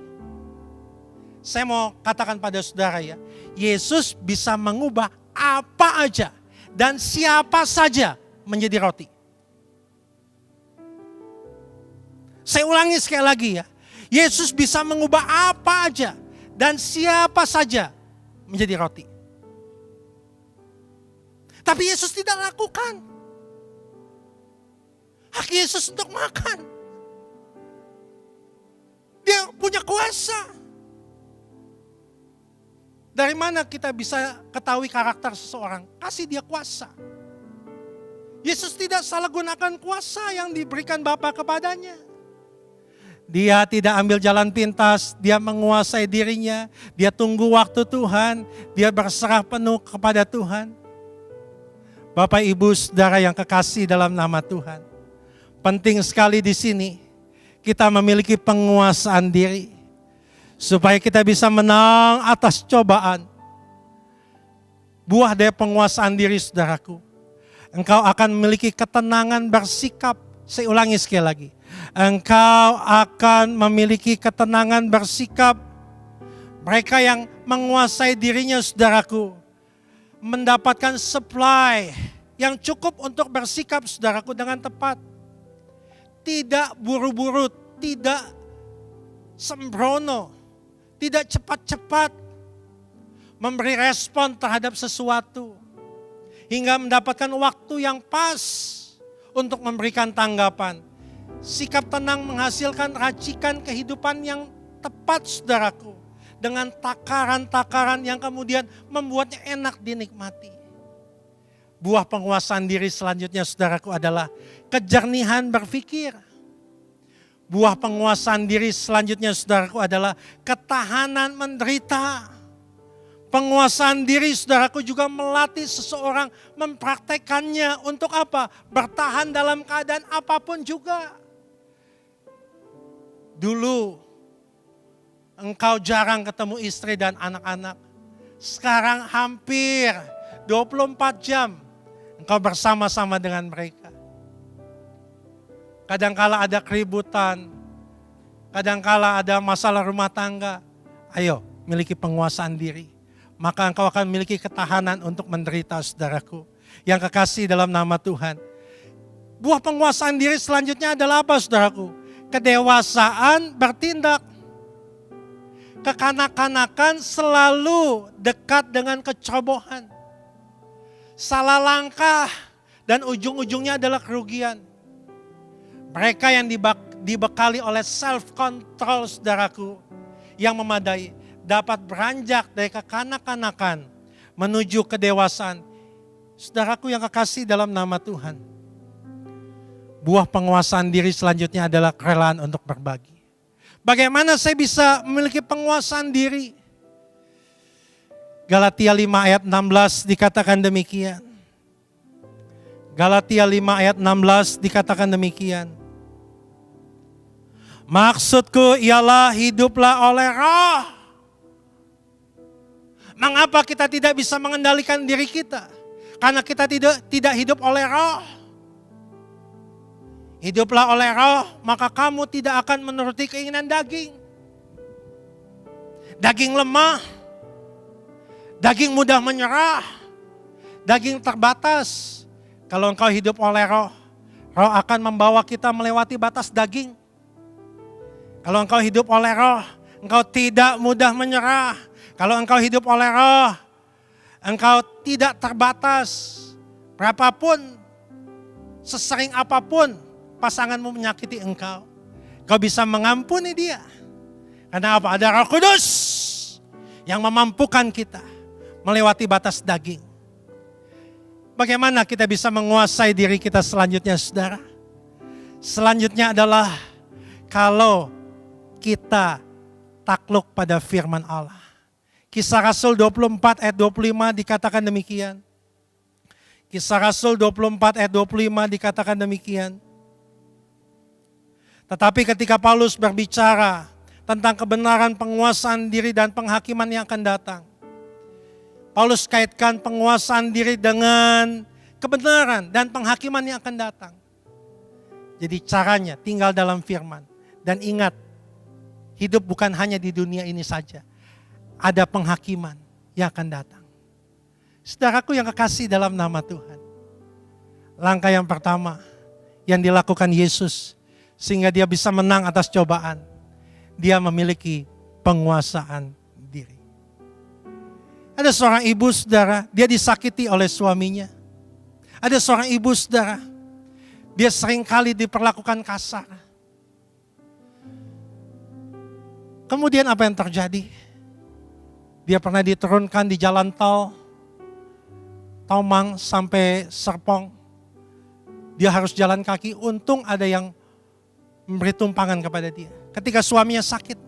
Speaker 6: Saya mau katakan pada saudara ya, Yesus bisa mengubah apa aja dan siapa saja menjadi roti. Saya ulangi sekali lagi ya, Yesus bisa mengubah apa aja dan siapa saja menjadi roti. Tapi Yesus tidak lakukan. Hak Yesus untuk makan. Dia punya kuasa. Dari mana kita bisa ketahui karakter seseorang? Kasih dia kuasa. Yesus tidak salah gunakan kuasa yang diberikan Bapa kepadanya. Dia tidak ambil jalan pintas, dia menguasai dirinya, dia tunggu waktu Tuhan, dia berserah penuh kepada Tuhan. Bapak, Ibu, Saudara yang kekasih dalam nama Tuhan. Penting sekali di sini kita memiliki penguasaan diri supaya kita bisa menang atas cobaan. Buah dari penguasaan diri, saudaraku, engkau akan memiliki ketenangan bersikap. Saya ulangi sekali lagi. Engkau akan memiliki ketenangan bersikap. Mereka yang menguasai dirinya, saudaraku, mendapatkan supply yang cukup untuk bersikap, saudaraku, dengan tepat. Tidak buru-buru, tidak sembrono, tidak cepat-cepat. memberi respon terhadap sesuatu, hingga mendapatkan waktu yang pas untuk memberikan tanggapan. Sikap tenang menghasilkan racikan kehidupan yang tepat, saudaraku, dengan takaran-takaran yang kemudian membuatnya enak dinikmati. Buah penguasaan diri selanjutnya, saudaraku, adalah kejernihan berpikir. Buah penguasaan diri selanjutnya, saudaraku, adalah ketahanan menderita. Penguasaan diri, saudaraku, juga melatih seseorang mempraktekannya untuk apa? Bertahan dalam keadaan apapun juga. Dulu engkau jarang ketemu istri dan anak-anak. Sekarang hampir 24 jam engkau bersama-sama dengan mereka. Kadangkala ada keributan, kadangkala ada masalah rumah tangga. Ayo, miliki penguasaan diri. Maka engkau akan memiliki ketahanan untuk menderita, saudaraku. Yang kekasih dalam nama Tuhan. Buah penguasaan diri selanjutnya adalah apa, saudaraku? Kedewasaan bertindak. Kekanak-kanakan selalu dekat dengan kecerobohan. Salah langkah dan ujung-ujungnya adalah kerugian. Mereka yang dibekali oleh self-control, saudaraku, yang memadai, dapat beranjak dari kekanak-kanakan menuju kedewasaan. Saudaraku yang kekasih dalam nama Tuhan. Buah penguasaan diri selanjutnya adalah kerelaan untuk berbagi. Bagaimana saya bisa memiliki penguasaan diri? Galatia 5 ayat 16 dikatakan demikian. Galatia 5 ayat 16 dikatakan demikian. Maksudku ialah hiduplah oleh Roh. Mengapa kita tidak bisa mengendalikan diri kita? Karena kita tidak hidup oleh Roh. Hiduplah oleh Roh, maka kamu tidak akan menuruti keinginan daging. Daging lemah, daging mudah menyerah, daging terbatas. Kalau engkau hidup oleh Roh, Roh akan membawa kita melewati batas daging. Kalau engkau hidup oleh Roh, engkau tidak mudah menyerah. Kalau engkau hidup oleh Roh, engkau tidak terbatas. Berapapun, sesering apapun pasanganmu menyakiti engkau, kau bisa mengampuni dia. Karena apa? Ada Roh Kudus yang memampukan kita melewati batas daging. Bagaimana kita bisa menguasai diri kita selanjutnya, saudara? Selanjutnya adalah kalau kita takluk pada firman Allah. Kisah Rasul 24 ayat 25 dikatakan demikian. Kisah Rasul 24 ayat 25 dikatakan demikian. Tetapi ketika Paulus berbicara tentang kebenaran penguasaan diri dan penghakiman yang akan datang, Paulus kaitkan penguasaan diri dengan kebenaran dan penghakiman yang akan datang. Jadi caranya tinggal dalam firman. Dan ingat, hidup bukan hanya di dunia ini saja. Ada penghakiman yang akan datang. Saudaraku yang kekasih dalam nama Tuhan. Langkah yang pertama yang dilakukan Yesus sehingga dia bisa menang atas cobaan. Dia memiliki penguasaan diri. Ada seorang ibu, saudara, dia disakiti oleh suaminya. Ada seorang ibu, saudara, dia seringkali diperlakukan kasar. Kemudian apa yang terjadi? Dia pernah diturunkan di jalan tol, Tomang sampai Serpong. Dia harus jalan kaki, untung ada yang memberi tumpangan kepada dia. Ketika suaminya sakit,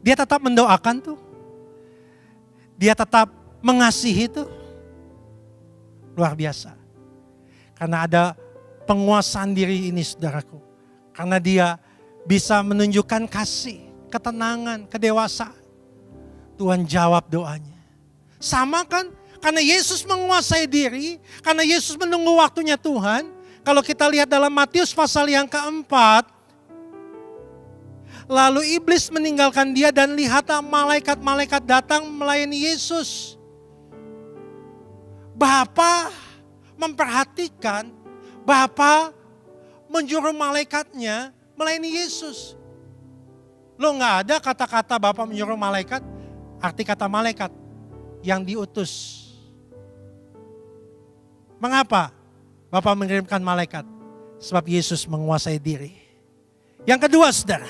Speaker 6: dia tetap mendoakan tuh. Dia tetap mengasihi tuh. Luar biasa. Karena ada penguasaan diri ini, saudaraku. Karena dia bisa menunjukkan kasih, ketenangan, kedewasaan. Tuhan jawab doanya. Sama kan? Karena Yesus menguasai diri, karena Yesus menunggu waktunya Tuhan. Kalau kita lihat dalam Matius pasal yang keempat, lalu iblis meninggalkan dia dan lihatlah malaikat-malaikat datang melayani Yesus. Bapa memperhatikan, Bapa menjuru malaikatnya melayani Yesus. Lo gak ada kata-kata Bapa menyuruh malaikat, arti kata malaikat, yang diutus. Mengapa Bapa mengirimkan malaikat? Sebab Yesus menguasai diri. Yang kedua, saudara,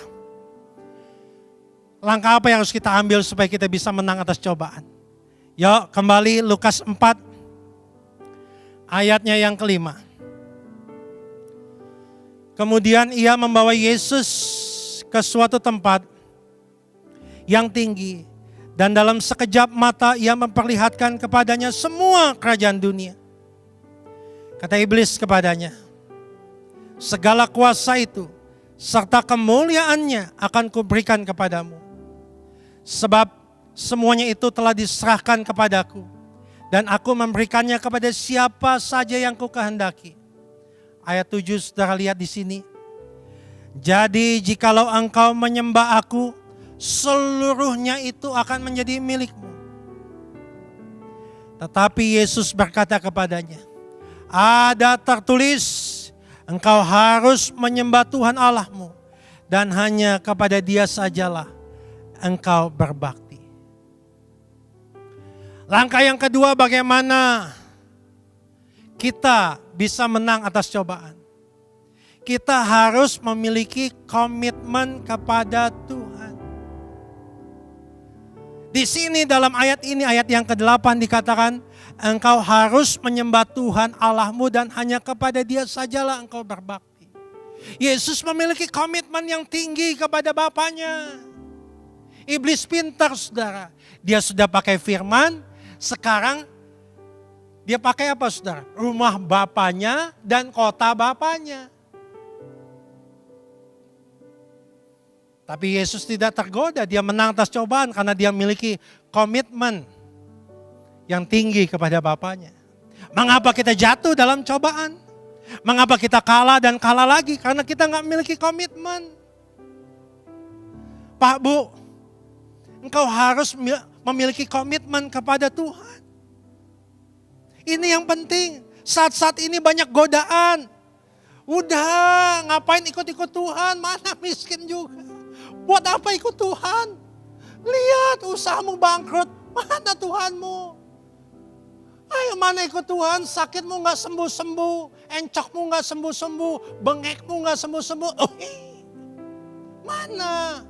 Speaker 6: langkah apa yang harus kita ambil supaya kita bisa menang atas cobaan? Yuk kembali Lukas 4 ayatnya yang kelima. Kemudian ia membawa Yesus ke suatu tempat yang tinggi. Dan dalam sekejap mata ia memperlihatkan kepadanya semua kerajaan dunia. Kata iblis kepadanya, segala kuasa itu serta kemuliaannya akan kuberikan kepadamu. Sebab semuanya itu telah diserahkan kepadaku. Dan aku memberikannya kepada siapa saja yang ku kehendaki. Ayat 7 saudara lihat di sini. Jadi jikalau engkau menyembah aku, seluruhnya itu akan menjadi milikmu. Tetapi Yesus berkata kepadanya, ada tertulis, engkau harus menyembah Tuhan Allahmu dan hanya kepada Dia sajalah engkau berbakti. Langkah yang kedua, bagaimana kita bisa menang atas cobaan? Kita harus memiliki komitmen kepada Tuhan. Di sini dalam ayat ini, ayat yang ke-8 dikatakan, engkau harus menyembah Tuhan Allahmu dan hanya kepada Dia sajalah engkau berbakti. Yesus memiliki komitmen yang tinggi kepada Bapaknya. Iblis pintar saudara. Dia sudah pakai firman, sekarang dia pakai apa saudara? Rumah Bapaknya dan kota Bapaknya. Tapi Yesus tidak tergoda, dia menang atas cobaan karena dia memiliki komitmen yang tinggi kepada Bapaknya. Mengapa kita jatuh dalam cobaan? Mengapa kita kalah dan kalah lagi? Karena kita nggak memiliki komitmen. Pak, Bu, engkau harus memiliki komitmen kepada Tuhan. Ini yang penting. Saat-saat ini banyak godaan. Udah, ngapain ikut-ikut Tuhan? Mana miskin juga. Buat apa ikut Tuhan? Lihat usahamu bangkrut. Mana Tuhanmu? Ayo mana ikut Tuhan? Sakitmu gak sembuh-sembuh. Encokmu gak sembuh-sembuh. Bengekmu gak sembuh-sembuh. Mana?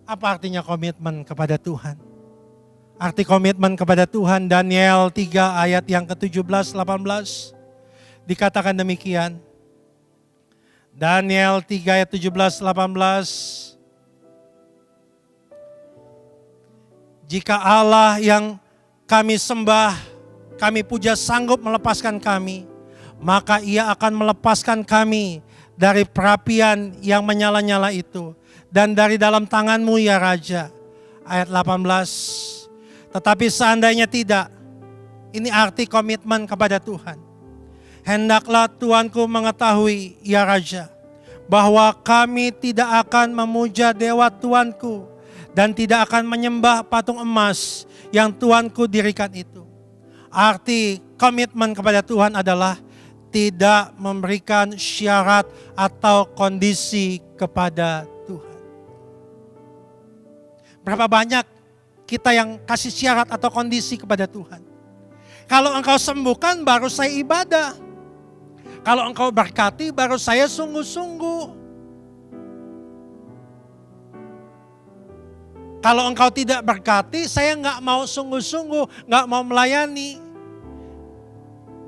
Speaker 6: Apa artinya komitmen kepada Tuhan? Arti komitmen kepada Tuhan, Daniel 3 ayat yang ke-17-18. Dikatakan demikian. Daniel 3 ayat 17-18. Jika Allah yang kami sembah, kami puja sanggup melepaskan kami, maka Ia akan melepaskan kami dari perapian yang menyala-nyala itu. Dan dari dalam tanganmu ya Raja. Ayat 18. Tetapi seandainya tidak, ini arti komitmen kepada Tuhan. Hendaklah Tuanku mengetahui, ya Raja, bahwa kami tidak akan memuja dewa Tuanku dan tidak akan menyembah patung emas yang Tuanku dirikan itu. Arti komitmen kepada Tuhan adalah tidak memberikan syarat atau kondisi kepada Tuhan. Berapa banyak kita yang kasih syarat atau kondisi kepada Tuhan? Kalau engkau sembuhkan baru saya ibadah. Kalau engkau berkati baru saya sungguh-sungguh. Kalau engkau tidak berkati saya gak mau sungguh-sungguh, gak mau melayani.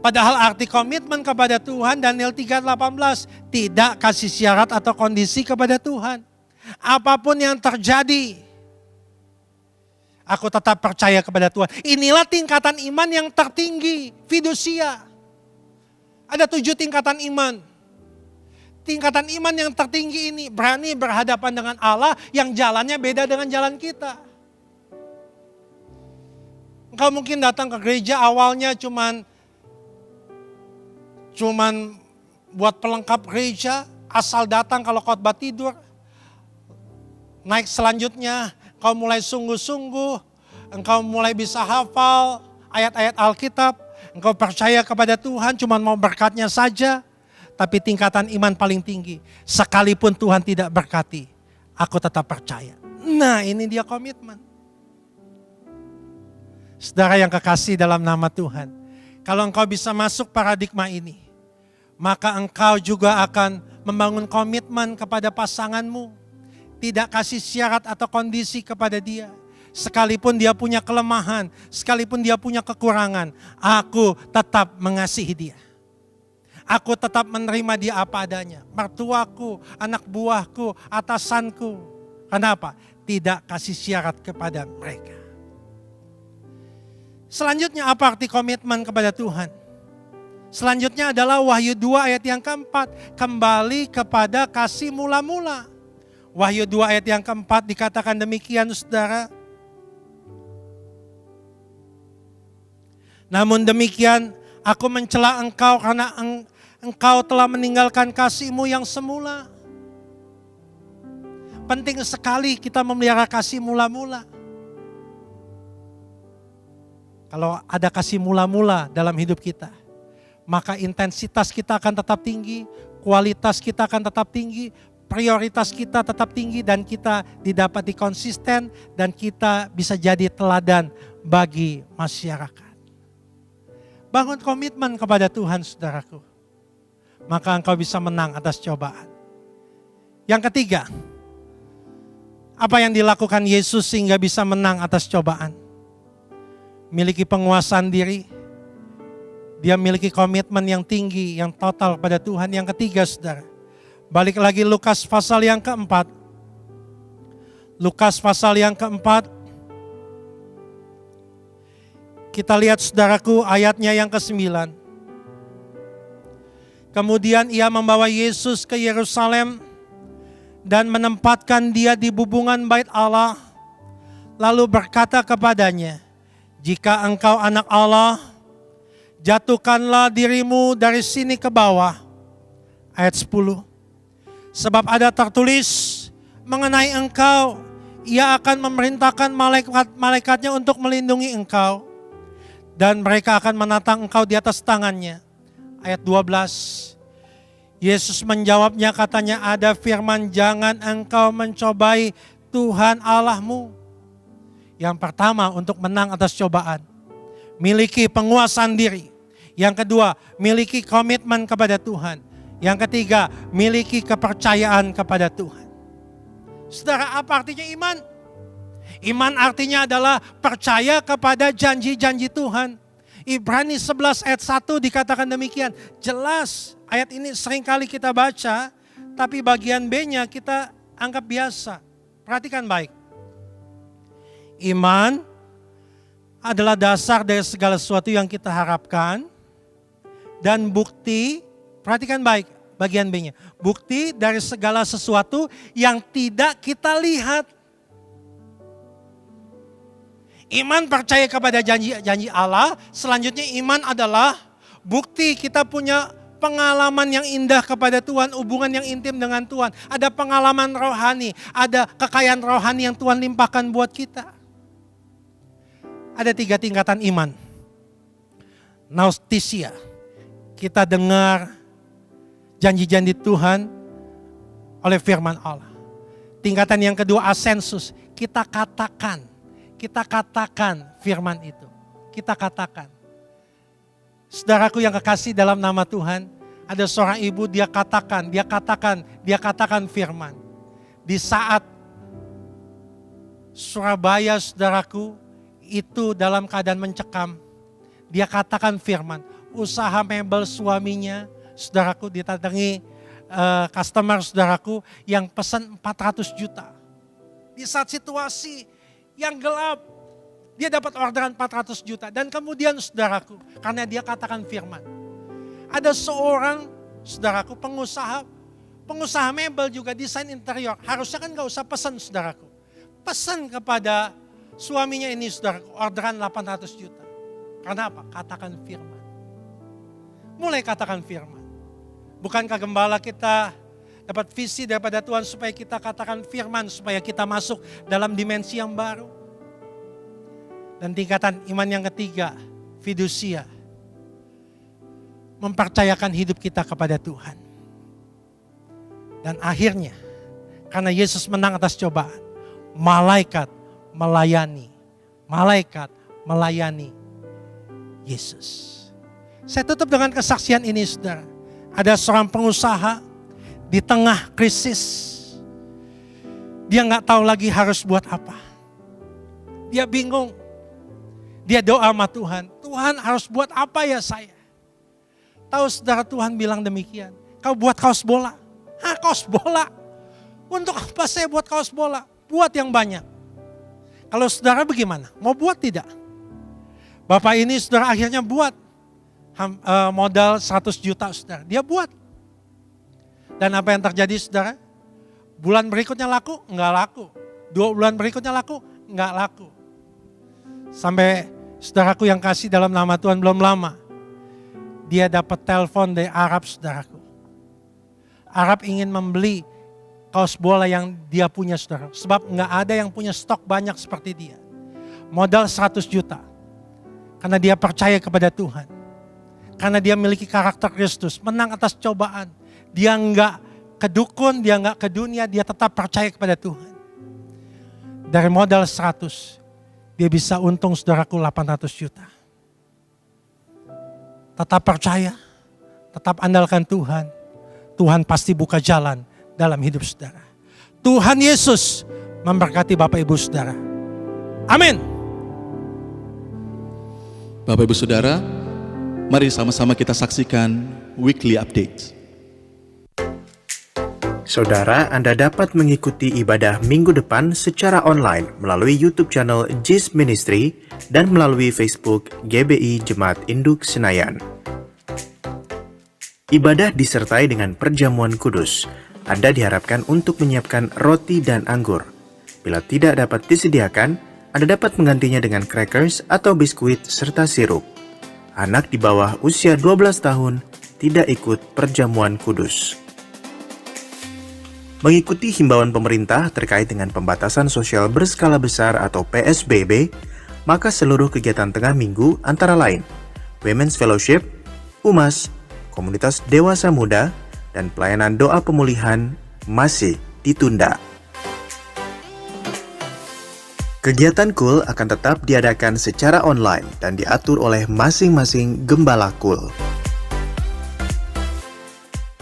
Speaker 6: Padahal arti komitmen kepada Tuhan Daniel 3:18 tidak kasih syarat atau kondisi kepada Tuhan. Apapun yang terjadi, aku tetap percaya kepada Tuhan. Inilah tingkatan iman yang tertinggi, fidusia. Ada 7 tingkatan iman. Tingkatan iman yang tertinggi ini berani berhadapan dengan Allah yang jalannya beda dengan jalan kita. Engkau mungkin datang ke gereja awalnya cuman buat pelengkap gereja, asal datang kalau khotbah tidur. Naik selanjutnya, engkau mulai sungguh-sungguh, engkau mulai bisa hafal ayat-ayat Alkitab, engkau percaya kepada Tuhan, cuma mau berkatnya saja. Tapi tingkatan iman paling tinggi, sekalipun Tuhan tidak berkati, aku tetap percaya. Nah, ini dia komitmen. Saudara yang kekasih dalam nama Tuhan, kalau engkau bisa masuk paradigma ini, maka engkau juga akan membangun komitmen kepada pasanganmu. Tidak kasih syarat atau kondisi kepada dia. Sekalipun dia punya kelemahan, sekalipun dia punya kekurangan, aku tetap mengasihi dia. Aku tetap menerima dia apa adanya. Mertuaku, anak buahku, atasanku. Kenapa? Tidak kasih syarat kepada mereka. Selanjutnya apa arti komitmen kepada Tuhan? Selanjutnya adalah Wahyu 2 ayat yang keempat. Kembali kepada kasih mula-mula. Wahyu 2 ayat yang keempat dikatakan demikian, saudara. Namun demikian, aku mencela engkau karena engkau telah meninggalkan kasihmu yang semula. Penting sekali kita memelihara kasih mula-mula. Kalau ada kasih mula-mula dalam hidup kita, maka intensitas kita akan tetap tinggi, kualitas kita akan tetap tinggi, prioritas kita tetap tinggi, dan kita didapati konsisten, dan kita bisa jadi teladan bagi masyarakat. Bangun komitmen kepada Tuhan, saudaraku. Maka engkau bisa menang atas cobaan. Yang ketiga, apa yang dilakukan Yesus sehingga bisa menang atas cobaan? Miliki penguasaan diri. Dia memiliki komitmen yang tinggi, yang total pada Tuhan. Yang ketiga, saudara, balik lagi Lukas pasal yang keempat. Lukas pasal yang keempat. Kita lihat, saudaraku, ayatnya yang ke-9. Kemudian ia membawa Yesus ke Yerusalem dan menempatkan dia di bubungan bait Allah. Lalu berkata kepadanya, jika engkau anak Allah, jatuhkanlah dirimu dari sini ke bawah. Ayat 10. Sebab ada tertulis mengenai engkau, ia akan memerintahkan malaikat-malaikatnya untuk melindungi engkau. Dan mereka akan menatang engkau di atas tangannya. Ayat 12. Yesus menjawabnya, katanya, ada firman, jangan engkau mencobai Tuhan Allahmu. Yang pertama, untuk menang atas cobaan, miliki penguasaan diri. Yang kedua, miliki komitmen kepada Tuhan. Yang ketiga, miliki kepercayaan kepada Tuhan. Saudara, apa artinya iman? Iman artinya adalah percaya kepada janji-janji Tuhan. Ibrani 11 ayat 1 dikatakan demikian. Jelas, ayat ini seringkali kita baca, tapi bagian B-nya kita anggap biasa. Perhatikan baik. Iman adalah dasar dari segala sesuatu yang kita harapkan. Dan bukti, perhatikan baik bagian B-nya. Bukti dari segala sesuatu yang tidak kita lihat. Iman percaya kepada janji-janji Allah. Selanjutnya iman adalah bukti kita punya pengalaman yang indah kepada Tuhan, hubungan yang intim dengan Tuhan. Ada pengalaman rohani, ada kekayaan rohani yang Tuhan limpahkan buat kita. Ada 3 tingkatan iman. Naustisia, kita dengar janji-janji Tuhan oleh firman Allah. Tingkatan yang kedua, asensus, kita katakan firman itu. Kita katakan. Saudaraku yang kekasih dalam nama Tuhan, ada seorang ibu dia katakan firman. Di saat Surabaya, saudaraku, itu dalam keadaan mencekam, dia katakan firman. Usaha mebel suaminya, saudaraku, didatangi customer, saudaraku, yang pesan 400 juta. Di saat situasi yang gelap, dia dapat orderan 400 juta. Dan kemudian, saudaraku, karena dia katakan firman, ada seorang, saudaraku, pengusaha mebel juga desain interior. Harusnya kan gak usah pesan, saudaraku. Pesan kepada suaminya ini, saudaraku, orderan 800 juta. Karena apa? Katakan firman. Mulai katakan firman. Bukankah gembala kita dapat visi daripada Tuhan supaya kita katakan firman, supaya kita masuk dalam dimensi yang baru. Dan tingkatan iman yang ketiga, fidusia. Mempercayakan hidup kita kepada Tuhan. Dan akhirnya, Karena Yesus menang atas cobaan. Malaikat melayani. Malaikat melayani Yesus. Saya tutup dengan kesaksian ini, saudara. Ada seorang pengusaha di tengah krisis. Dia nggak tahu lagi harus buat apa. Dia bingung. Dia doa sama Tuhan. Tuhan harus buat apa ya saya? Tahu saudara, Tuhan bilang demikian. Kau buat kaos bola. Hah, kaos bola? Untuk apa saya buat kaos bola? Buat yang banyak. Kalau saudara bagaimana? Mau buat tidak? Bapak ini saudara akhirnya buat. Modal 100 juta saudara. Dia buat. Dan apa yang terjadi saudara? Bulan berikutnya laku? Enggak laku. 2 bulan berikutnya laku? Enggak laku. Sampai saudaraku yang kasih dalam nama Tuhan belum lama. Dia dapat telepon dari Arab, saudaraku. Arab ingin membeli kaos bola yang dia punya, saudara. Sebab enggak ada yang punya stok banyak seperti dia. Modal 100 juta. Karena dia percaya kepada Tuhan. Karena dia memiliki karakter Kristus, menang atas cobaan. Dia enggak ke dukun, dia enggak ke dunia, dia tetap percaya kepada Tuhan. Dari modal 100, dia bisa untung saudaraku 800 juta. Tetap percaya, tetap andalkan Tuhan. Tuhan pasti buka jalan dalam hidup saudara. Tuhan Yesus memberkati Bapak Ibu Saudara. Amin.
Speaker 4: Bapak Ibu Saudara, mari sama-sama kita saksikan weekly update.
Speaker 7: Saudara, Anda dapat mengikuti ibadah minggu depan secara online melalui YouTube channel JIS Ministry dan melalui Facebook GBI Jemaat Induk Senayan. Ibadah disertai dengan perjamuan kudus. Anda diharapkan untuk menyiapkan roti dan anggur. Bila tidak dapat disediakan, Anda dapat menggantinya dengan crackers atau biskuit serta sirup. Anak di bawah usia 12 tahun tidak ikut perjamuan kudus. Mengikuti himbauan pemerintah terkait dengan pembatasan sosial berskala besar atau PSBB, maka seluruh kegiatan tengah minggu antara lain Women's Fellowship, UMAS, komunitas dewasa muda, dan pelayanan doa pemulihan masih ditunda. Kegiatan KUL akan tetap diadakan secara online dan diatur oleh masing-masing gembala KUL.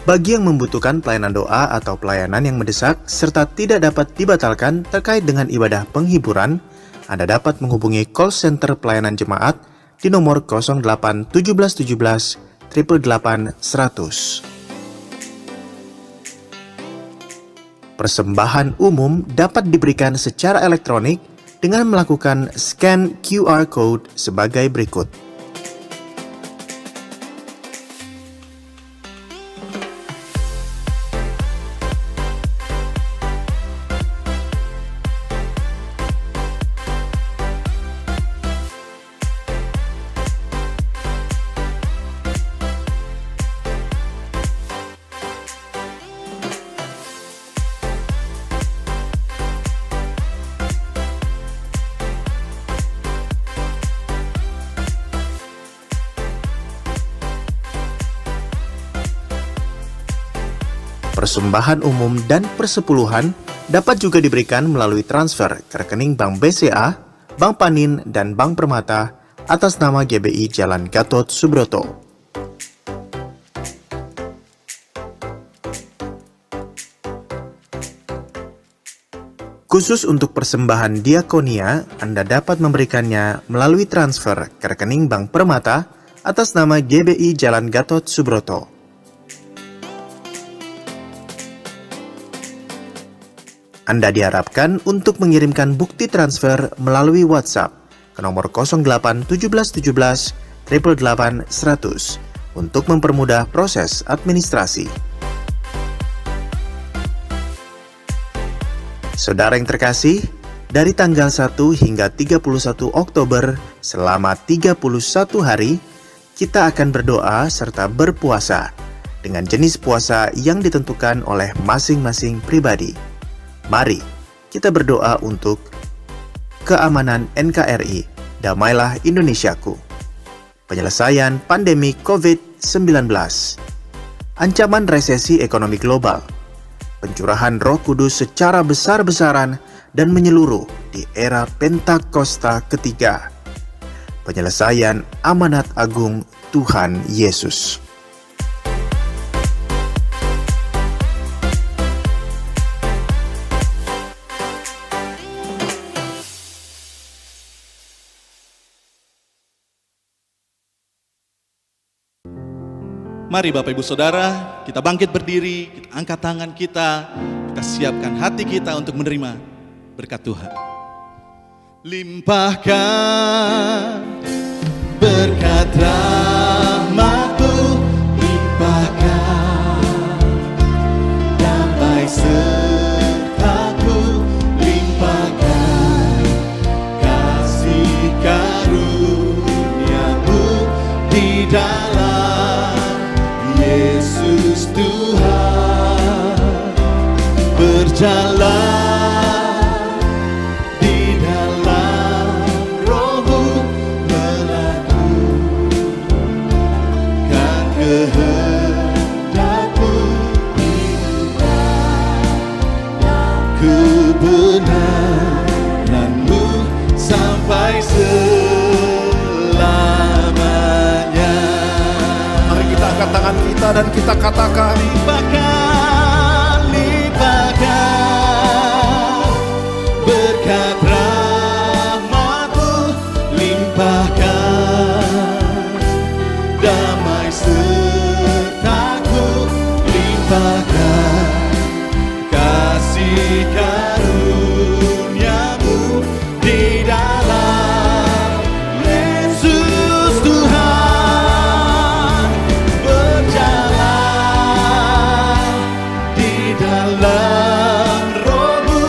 Speaker 7: Bagi yang membutuhkan pelayanan doa atau pelayanan yang mendesak serta tidak dapat dibatalkan terkait dengan ibadah penghiburan, Anda dapat menghubungi call center pelayanan jemaat di nomor 08 17 17 888 100. Persembahan umum dapat diberikan secara elektronik dengan melakukan scan QR Code sebagai berikut. Persembahan umum dan persepuluhan dapat juga diberikan melalui transfer ke rekening Bank BCA, Bank Panin, dan Bank Permata atas nama GBI Jalan Gatot Subroto. Khusus untuk persembahan diakonia, Anda dapat memberikannya melalui transfer ke rekening Bank Permata atas nama GBI Jalan Gatot Subroto. Anda diharapkan untuk mengirimkan bukti transfer melalui WhatsApp ke nomor 08 17 17 888 100 untuk mempermudah proses administrasi. Saudara yang terkasih, dari tanggal 1 hingga 31 Oktober selama 31 hari, kita akan berdoa serta berpuasa dengan jenis puasa yang ditentukan oleh masing-masing pribadi. Mari kita berdoa untuk keamanan NKRI, damailah Indonesiaku, penyelesaian pandemi COVID-19, ancaman resesi ekonomi global, pencurahan Roh Kudus secara besar-besaran dan menyeluruh di era Pentakosta ketiga. Penyelesaian amanat agung Tuhan Yesus.
Speaker 4: Mari Bapak Ibu Saudara, kita bangkit berdiri, kita angkat tangan kita siapkan hati kita untuk menerima berkat Tuhan. Limpahkan berkat rahmat-Mu, limpahkan damai serta-Ku, limpahkan kasih karunia-Mu di dalam Yesus Tuhan. Berjalan di dalam Roh-Mu, melakukan kehendak-Mu, kebenaran-Mu sampai selamanya.
Speaker 8: Mari kita angkat tangan kita dan kita katakan,
Speaker 4: limpahkan berkat rahmat-Mu, limpahkan damai serta-Ku, limpahkan kasih karunia-Mu di dalam Yesus Tuhan. Berjalan di dalam Roh-Mu,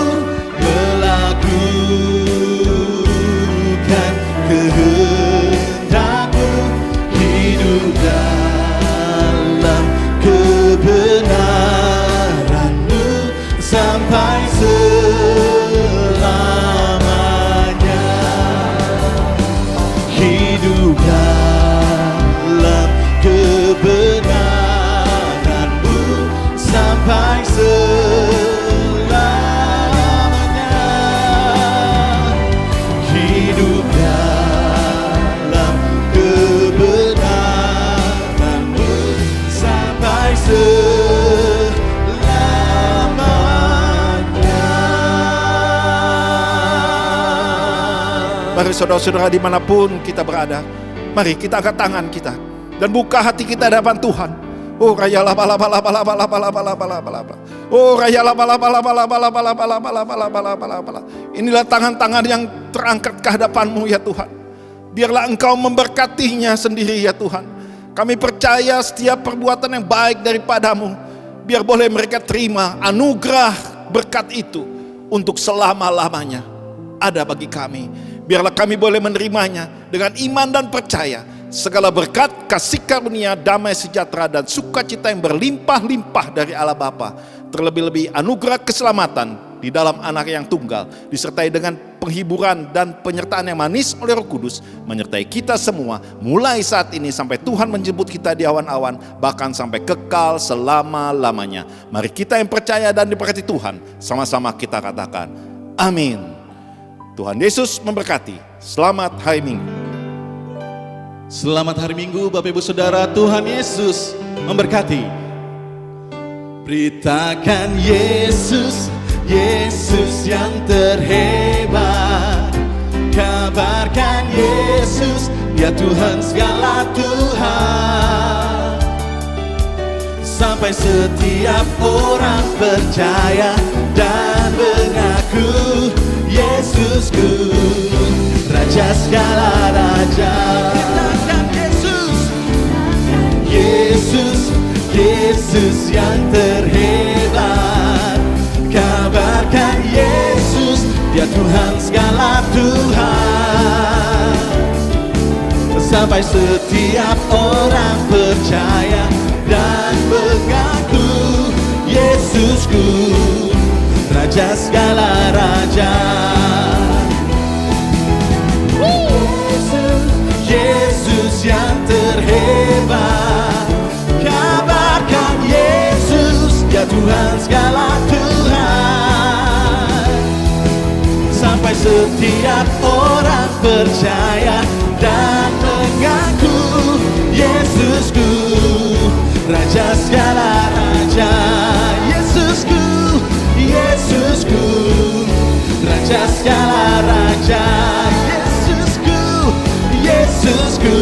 Speaker 4: melakukan kehendak-Mu, hidup dalam kebenaran-Mu sampai selamanya. Hidup dalam kebenaran-Mu sampai selamanya. Hidup dalam kebenaran-Mu sampai selamanya.
Speaker 8: mari saudara-saudara dimanapun kita berada, mari kita angkat tangan kita dan buka hati kita di hadapan Tuhan. Oh raya laba laba laba laba laba laba laba laba laba. Oh raya laba laba laba laba laba laba laba laba laba laba laba. Inilah tangan-tangan yang terangkat ke hadapan-Mu ya Tuhan. Biarlah Engkau memberkatinya sendiri ya Tuhan. Kami percaya setiap perbuatan yang baik daripada-Mu, biar boleh mereka terima anugerah berkat itu untuk selama-lamanya ada bagi kami. Biarlah kami boleh menerimanya dengan iman dan percaya. Segala berkat, kasih karunia, damai sejahtera dan sukacita yang berlimpah-limpah dari Allah Bapa, terlebih-lebih anugerah keselamatan di dalam Anak yang tunggal, disertai dengan penghiburan dan penyertaan yang manis oleh Roh Kudus, menyertai kita semua mulai saat ini sampai Tuhan menjemput kita di awan-awan, bahkan sampai kekal selama-lamanya. Mari kita yang percaya dan diberkati Tuhan, sama-sama kita katakan amin. Tuhan Yesus memberkati. Selamat hari Minggu.
Speaker 4: Selamat hari Minggu Bapak Ibu Saudara, Tuhan Yesus memberkati. Beritakan Yesus, Yesus yang terhebat. Kabarkan Yesus, Dia Tuhan segala Tuhan. Sampai setiap orang percaya dan mengaku Yesusku, Raja segala raja. Beritakan Yesus, Yesus, Yesus yang terhebat. Kabarkan Yesus, Dia Tuhan segala Tuhan. Sampai setiap orang percaya dan mengaku Yesusku, Raja segala raja. Yesus yang terhebat. Kabarkan Yesus, Dia Tuhan segala Tuhan. Sampai setiap orang percaya dan mengaku Yesusku, Raja segala raja. Yesusku, Yesusku, Raja segala raja. Yesusku, Yesusku,